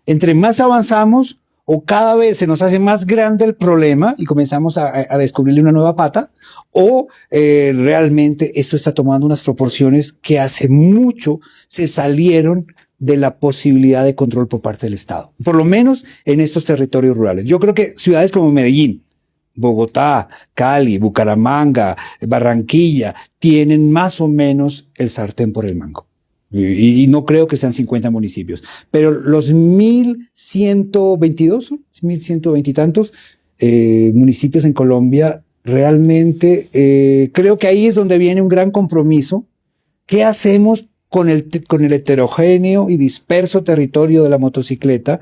Entre más avanzamos o cada vez se nos hace más grande el problema y comenzamos a descubrirle una nueva pata, o realmente esto está tomando unas proporciones que hace mucho se salieron de la posibilidad de control por parte del Estado, por lo menos en estos territorios rurales. Yo creo que ciudades como Medellín, Bogotá, Cali, Bucaramanga, Barranquilla, tienen más o menos el sartén por el mango. Y no creo que sean 50 municipios. Pero los 1.122, 1.120 y tantos municipios en Colombia, realmente creo que ahí es donde viene un gran compromiso. ¿Qué hacemos con el heterogéneo y disperso territorio de la motocicleta?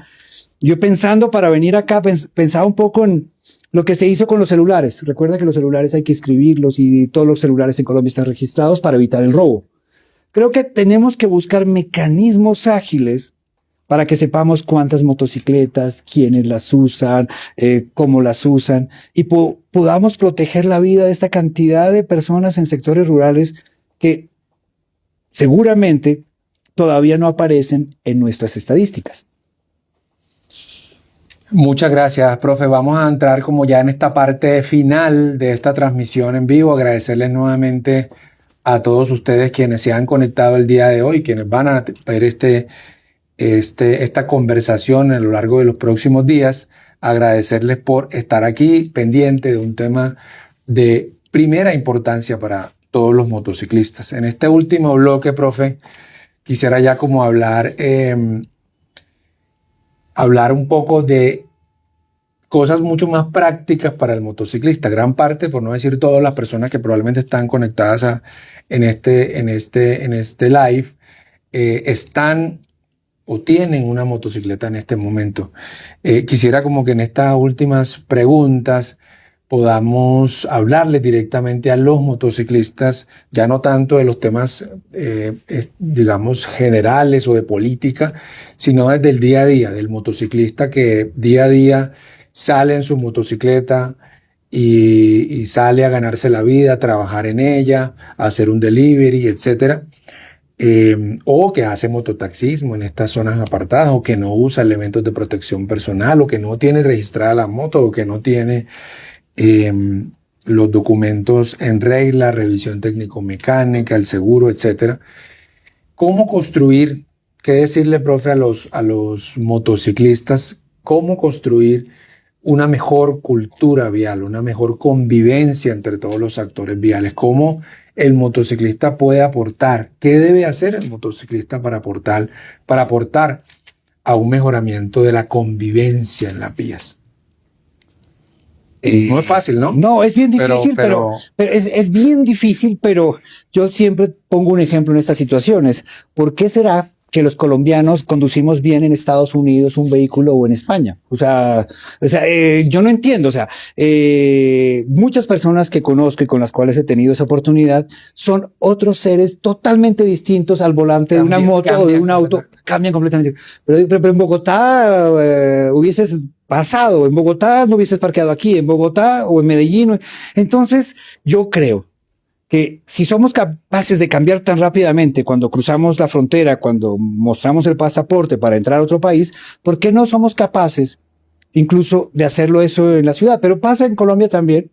Yo pensando para venir acá, pensaba un poco en lo que se hizo con los celulares. Recuerda que los celulares hay que inscribirlos y todos los celulares en Colombia están registrados para evitar el robo. Creo que tenemos que buscar mecanismos ágiles para que sepamos cuántas motocicletas, quiénes las usan, cómo las usan, y podamos proteger la vida de esta cantidad de personas en sectores rurales que seguramente todavía no aparecen en nuestras estadísticas. Muchas gracias, profe. Vamos a entrar como ya en esta parte final de esta transmisión en vivo. Agradecerles nuevamente a todos ustedes quienes se han conectado el día de hoy, quienes van a ver esta conversación a lo largo de los próximos días. Agradecerles por estar aquí pendiente de un tema de primera importancia para todos los motociclistas. En este último bloque, profe, quisiera ya como hablar un poco de cosas mucho más prácticas para el motociclista. Gran parte, por no decir todas las personas que probablemente están conectadas en este live, están o tienen una motocicleta en este momento. Quisiera como que en estas últimas preguntas podamos hablarle directamente a los motociclistas, ya no tanto de los temas, digamos, generales o de política, sino desde el día a día, del motociclista que día a día sale en su motocicleta y sale a ganarse la vida, a trabajar en ella, a hacer un delivery, etcétera. O que hace mototaxismo en estas zonas apartadas, o que no usa elementos de protección personal, o que no tiene registrada la moto, o que no tiene los documentos en regla, revisión técnico-mecánica, el seguro, etcétera. ¿Cómo construir, qué decirle, profe, a los motociclistas, cómo construir una mejor cultura vial, una mejor convivencia entre todos los actores viales? ¿Cómo el motociclista puede aportar? ¿Qué debe hacer el motociclista para aportar a un mejoramiento de la convivencia en las vías? No es fácil, ¿no? No, es bien difícil, pero es bien difícil, pero yo siempre pongo un ejemplo en estas situaciones. ¿Por qué será que los colombianos conducimos bien en Estados Unidos un vehículo o en España? O sea, yo no entiendo. O sea, muchas personas que conozco y con las cuales he tenido esa oportunidad son otros seres totalmente distintos al volante de una moto o de un auto. Cambian completamente. Pero en Bogotá hubieses pasado, en Bogotá no hubieses parqueado aquí, en Bogotá o en Medellín. Entonces, yo creo que si somos capaces de cambiar tan rápidamente cuando cruzamos la frontera, cuando mostramos el pasaporte para entrar a otro país, ¿por qué no somos capaces incluso de hacerlo eso en la ciudad? Pero pasa en Colombia también,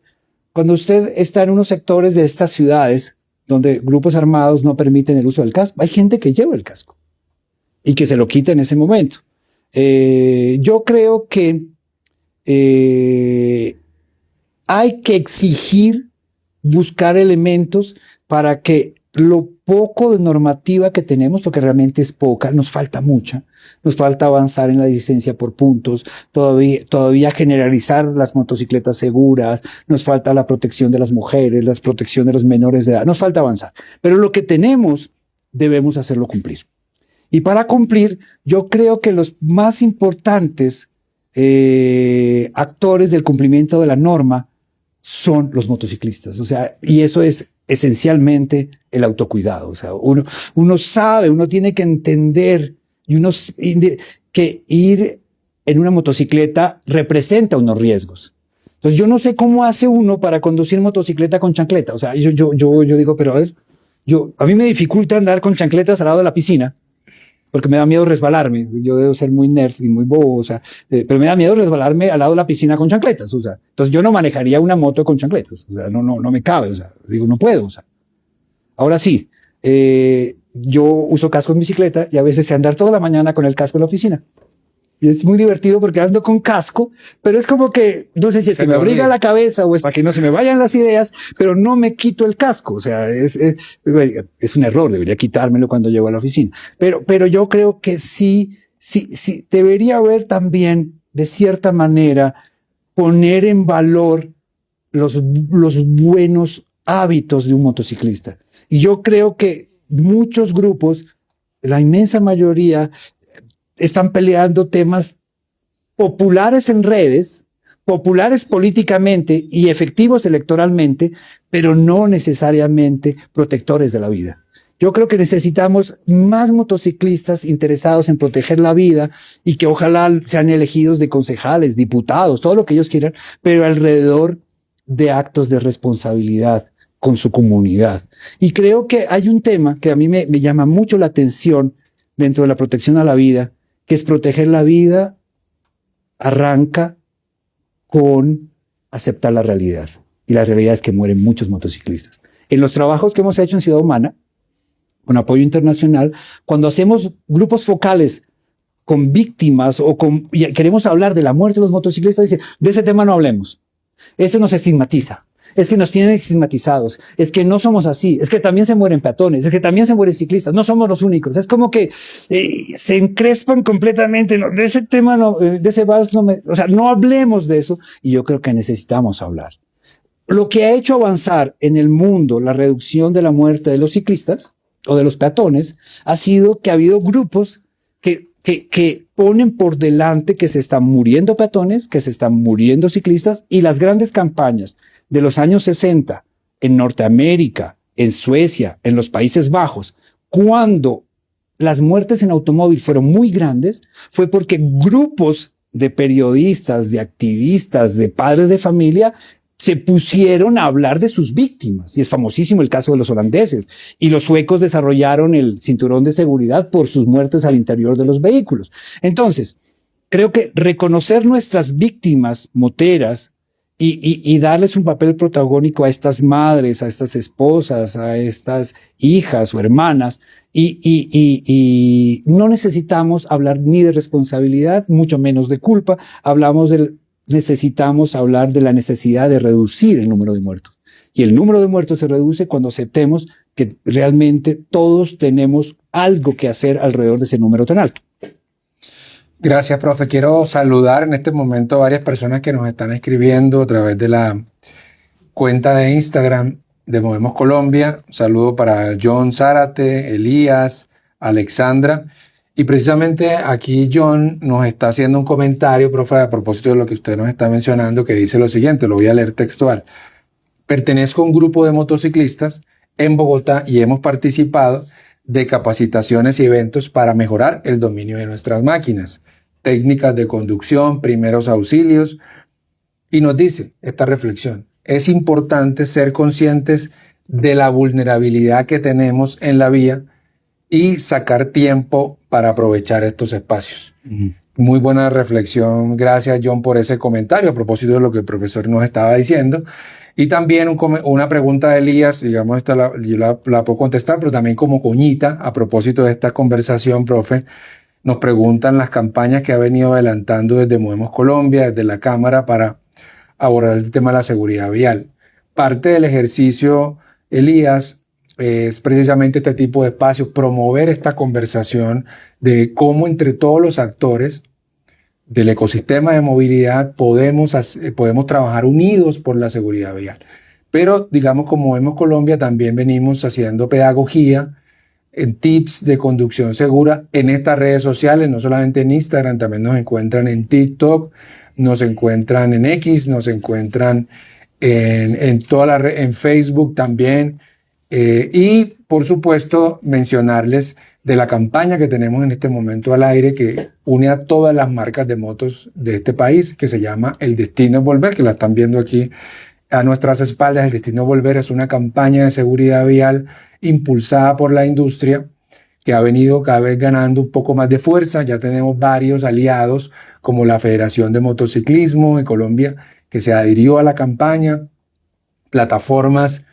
cuando usted está en unos sectores de estas ciudades donde grupos armados no permiten el uso del casco. Hay gente que lleva el casco y que se lo quita en ese momento. Yo creo que hay que exigir, buscar elementos para que lo poco de normativa que tenemos, porque realmente es poca, nos falta mucha, nos falta avanzar en la licencia por puntos, todavía generalizar las motocicletas seguras, nos falta la protección de las mujeres, la protección de los menores de edad, nos falta avanzar. Pero lo que tenemos debemos hacerlo cumplir. Y para cumplir, yo creo que los más importantes actores del cumplimiento de la norma son los motociclistas. O sea, y eso es esencialmente el autocuidado. O sea, uno sabe, uno tiene que entender que ir en una motocicleta representa unos riesgos. Entonces, yo no sé cómo hace uno para conducir motocicleta con chancleta. O sea, yo digo, pero a ver, a mí me dificulta andar con chancletas al lado de la piscina, porque me da miedo resbalarme. Yo debo ser muy nerd y muy bobo, o sea, pero me da miedo resbalarme al lado de la piscina con chancletas, o sea. Entonces yo no manejaría una moto con chancletas, o sea, no me cabe, o sea, digo, no puedo, o sea. Ahora sí, yo uso casco en bicicleta y a veces sé andar toda la mañana con el casco en la oficina. Y es muy divertido porque ando con casco, pero es como que, no sé si es que me abriga la cabeza o es para que no se me vayan las ideas, pero no me quito el casco. O sea, es un error, debería quitármelo cuando llego a la oficina. Pero yo creo que sí, debería haber también, de cierta manera, poner en valor los buenos hábitos de un motociclista. Y yo creo que muchos grupos, la inmensa mayoría, están peleando temas populares en redes, populares políticamente y efectivos electoralmente, pero no necesariamente protectores de la vida. Yo creo que necesitamos más motociclistas interesados en proteger la vida y que ojalá sean elegidos de concejales, diputados, todo lo que ellos quieran, pero alrededor de actos de responsabilidad con su comunidad. Y creo que hay un tema que a mí me llama mucho la atención dentro de la protección a la vida, que es proteger la vida, arranca con aceptar la realidad. Y la realidad es que mueren muchos motociclistas. En los trabajos que hemos hecho en Ciudad Humana, con apoyo internacional, cuando hacemos grupos focales con víctimas y queremos hablar de la muerte de los motociclistas, dice, de ese tema no hablemos. Eso nos estigmatiza. Es que nos tienen estigmatizados, es que no somos así, es que también se mueren peatones, es que también se mueren ciclistas, no somos los únicos. Es como que se encrespan completamente, no, de ese tema, no, de ese vals, no hablemos de eso, y yo creo que necesitamos hablar. Lo que ha hecho avanzar en el mundo la reducción de la muerte de los ciclistas o de los peatones ha sido que ha habido grupos que ponen por delante que se están muriendo peatones, que se están muriendo ciclistas, y las grandes campañas de los años 60 en Norteamérica, en Suecia, en los Países Bajos, cuando las muertes en automóvil fueron muy grandes, fue porque grupos de periodistas, de activistas, de padres de familia se pusieron a hablar de sus víctimas. Y es famosísimo el caso de los holandeses. Y los suecos desarrollaron el cinturón de seguridad por sus muertes al interior de los vehículos. Entonces, creo que reconocer nuestras víctimas moteras y darles un papel protagónico a estas madres, a estas esposas, a estas hijas o hermanas, y no necesitamos hablar ni de responsabilidad, mucho menos de culpa. Necesitamos hablar de la necesidad de reducir el número de muertos. Y el número de muertos se reduce cuando aceptemos que realmente todos tenemos algo que hacer alrededor de ese número tan alto. Gracias, profe. Quiero saludar en este momento a varias personas que nos están escribiendo a través de la cuenta de Instagram de Movemos Colombia. Un saludo para John Zárate, Elías, Alexandra. Y precisamente aquí John nos está haciendo un comentario, profe, a propósito de lo que usted nos está mencionando, que dice lo siguiente, lo voy a leer textual. Pertenezco a un grupo de motociclistas en Bogotá y hemos participado de capacitaciones y eventos para mejorar el dominio de nuestras máquinas, técnicas de conducción, primeros auxilios. Y nos dice esta reflexión, es importante ser conscientes de la vulnerabilidad que tenemos en la vía y sacar tiempo para aprovechar estos espacios. Muy buena reflexión. Gracias, John, por ese comentario a propósito de lo que el profesor nos estaba diciendo. Y también una pregunta de Elías, digamos, yo la puedo contestar, pero también como cuñita, a propósito de esta conversación, profe, nos preguntan las campañas que ha venido adelantando desde Movemos Colombia, desde la Cámara, para abordar el tema de la seguridad vial. Parte del ejercicio, Elías, es precisamente este tipo de espacios, promover esta conversación de cómo entre todos los actores del ecosistema de movilidad podemos trabajar unidos por la seguridad vial. Pero, digamos, como vemos Colombia, también venimos haciendo pedagogía en tips de conducción segura en estas redes sociales, no solamente en Instagram, también nos encuentran en TikTok, nos encuentran en X, nos encuentran en Facebook también. Y, por supuesto, mencionarles de la campaña que tenemos en este momento al aire que une a todas las marcas de motos de este país, que se llama El Destino es Volver, que la están viendo aquí a nuestras espaldas. El Destino es Volver es una campaña de seguridad vial impulsada por la industria que ha venido cada vez ganando un poco más de fuerza. Ya tenemos varios aliados como la Federación de Motociclismo en Colombia que se adhirió a la campaña, plataformas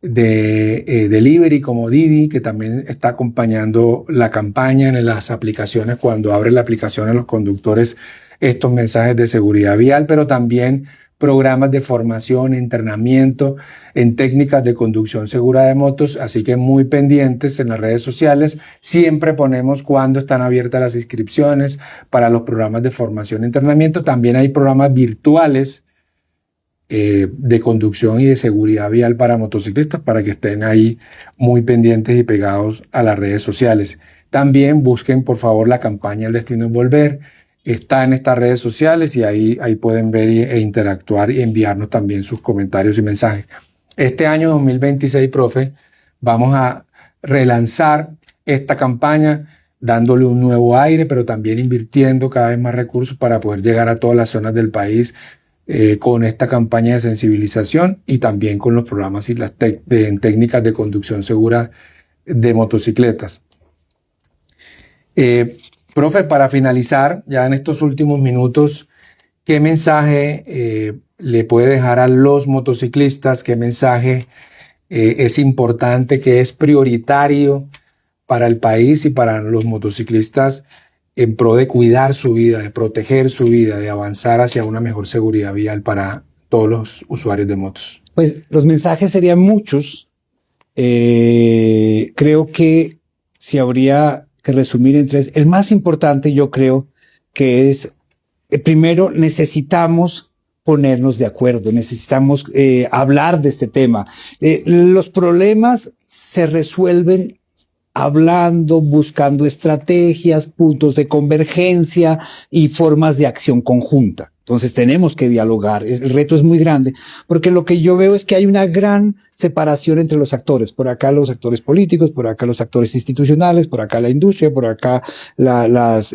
de delivery como Didi, que también está acompañando la campaña en las aplicaciones, cuando abre la aplicación a los conductores, estos mensajes de seguridad vial, pero también programas de formación, entrenamiento en técnicas de conducción segura de motos, así que muy pendientes en las redes sociales. Siempre ponemos cuándo están abiertas las inscripciones para los programas de formación y entrenamiento. También hay programas virtuales de conducción y de seguridad vial para motociclistas, para que estén ahí muy pendientes y pegados a las redes sociales. También busquen por favor la campaña El Destino es Volver. Está en estas redes sociales y ahí pueden ver e interactuar y enviarnos también sus comentarios y mensajes. Este año 2026, profe, vamos a relanzar esta campaña dándole un nuevo aire, pero también invirtiendo cada vez más recursos para poder llegar a todas las zonas del país con esta campaña de sensibilización y también con los programas y las técnicas de conducción segura de motocicletas. Profe, para finalizar, ya en estos últimos minutos, ¿qué mensaje le puede dejar a los motociclistas? ¿Qué mensaje es importante, que es prioritario para el país y para los motociclistas en pro de cuidar su vida, de proteger su vida, de avanzar hacia una mejor seguridad vial para todos los usuarios de motos? Pues los mensajes serían muchos. Creo que si habría que resumir en tres, el más importante yo creo que es, primero, necesitamos ponernos de acuerdo, necesitamos hablar de este tema. Los problemas se resuelven hablando, buscando estrategias, puntos de convergencia y formas de acción conjunta. Entonces tenemos que dialogar. El reto es muy grande, porque lo que yo veo es que hay una gran separación entre los actores. Por acá los actores políticos, por acá los actores institucionales, por acá la industria, por acá las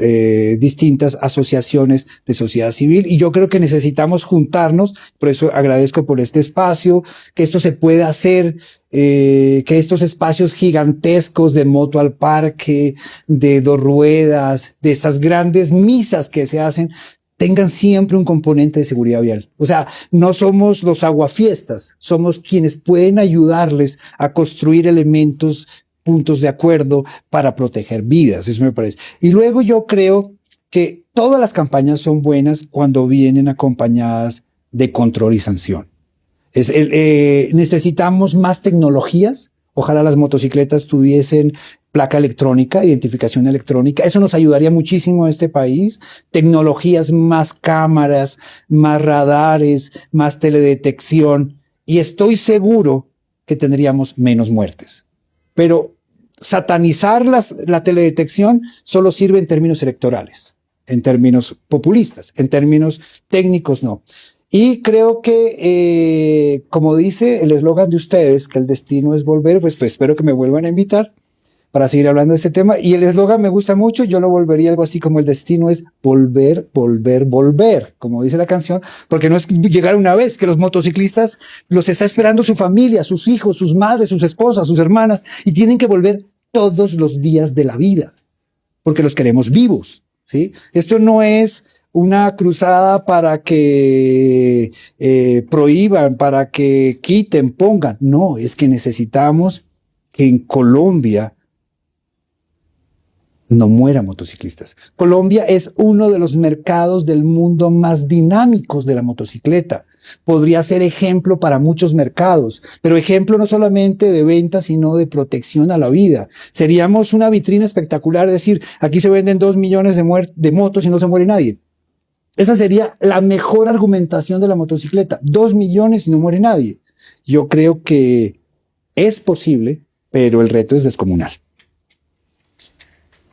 distintas asociaciones de sociedad civil. Y yo creo que necesitamos juntarnos. Por eso agradezco por este espacio, que esto se pueda hacer, que estos espacios gigantescos de moto al parque, de dos ruedas, de estas grandes misas que se hacen, tengan siempre un componente de seguridad vial. O sea, no somos los aguafiestas, somos quienes pueden ayudarles a construir elementos, puntos de acuerdo para proteger vidas. Eso me parece. Y luego yo creo que todas las campañas son buenas cuando vienen acompañadas de control y sanción. Necesitamos más tecnologías. Ojalá las motocicletas tuviesen placa electrónica, identificación electrónica. Eso nos ayudaría muchísimo a este país. Tecnologías, más cámaras, más radares, más teledetección. Y estoy seguro que tendríamos menos muertes. Pero satanizar la teledetección solo sirve en términos electorales, en términos populistas, en términos técnicos no. Y creo que, como dice el eslogan de ustedes, que el destino es volver, pues espero que me vuelvan a invitar para seguir hablando de este tema. Y el eslogan me gusta mucho, yo lo volvería algo así como: el destino es volver, volver, volver, como dice la canción, porque no es llegar una vez, que los motociclistas los está esperando su familia, sus hijos, sus madres, sus esposas, sus hermanas, y tienen que volver todos los días de la vida, porque los queremos vivos, ¿sí? Esto no es una cruzada para que prohíban, para que quiten, pongan. No, es que necesitamos que en Colombia no mueran motociclistas. Colombia es uno de los mercados del mundo más dinámicos de la motocicleta. Podría ser ejemplo para muchos mercados, pero ejemplo no solamente de venta, sino de protección a la vida. Seríamos una vitrina espectacular, es decir, aquí se venden 2 millones de motos y no se muere nadie. Esa sería la mejor argumentación de la motocicleta. 2 millones y no muere nadie. Yo creo que es posible, pero el reto es descomunal.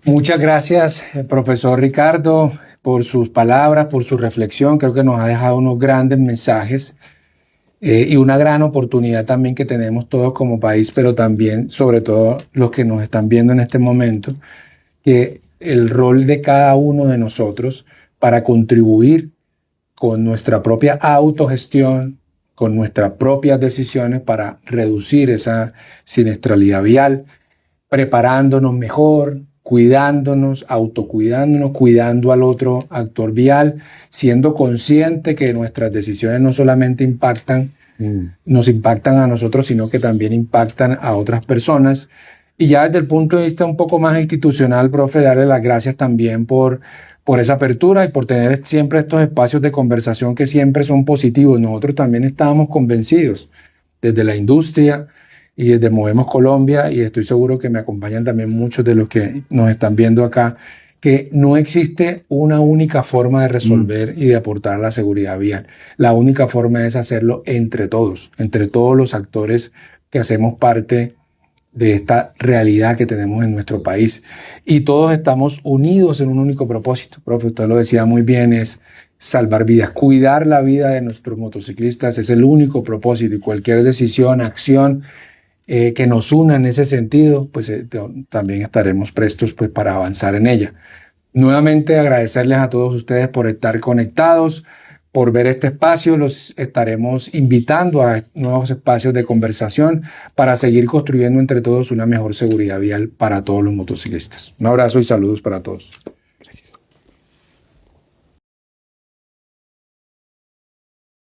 Muchas gracias, profesor Ricardo, por sus palabras, por su reflexión. Creo que nos ha dejado unos grandes mensajes y una gran oportunidad también que tenemos todos como país, pero también, sobre todo, los que nos están viendo en este momento, que el rol de cada uno de nosotros para contribuir con nuestra propia autogestión, con nuestras propias decisiones para reducir esa siniestralidad vial, preparándonos mejor, cuidándonos, autocuidándonos, cuidando al otro actor vial, siendo consciente que nuestras decisiones no solamente impactan nos impactan a nosotros, sino que también impactan a otras personas. Y ya desde el punto de vista un poco más institucional, profe, darle las gracias también por esa apertura y por tener siempre estos espacios de conversación que siempre son positivos. Nosotros también estábamos convencidos desde la industria y desde Movemos Colombia, y estoy seguro que me acompañan también muchos de los que nos están viendo acá, que no existe una única forma de resolver y de aportar la seguridad vial. La única forma es hacerlo entre todos los actores que hacemos parte de esta realidad que tenemos en nuestro país. Y todos estamos unidos en un único propósito. Profe, usted lo decía muy bien, es salvar vidas, cuidar la vida de nuestros motociclistas es el único propósito, y cualquier decisión, acción que nos una en ese sentido, pues también estaremos prestos pues, para avanzar en ella. Nuevamente agradecerles a todos ustedes por estar conectados, por ver este espacio. Los estaremos invitando a nuevos espacios de conversación para seguir construyendo entre todos una mejor seguridad vial para todos los motociclistas. Un abrazo y saludos para todos.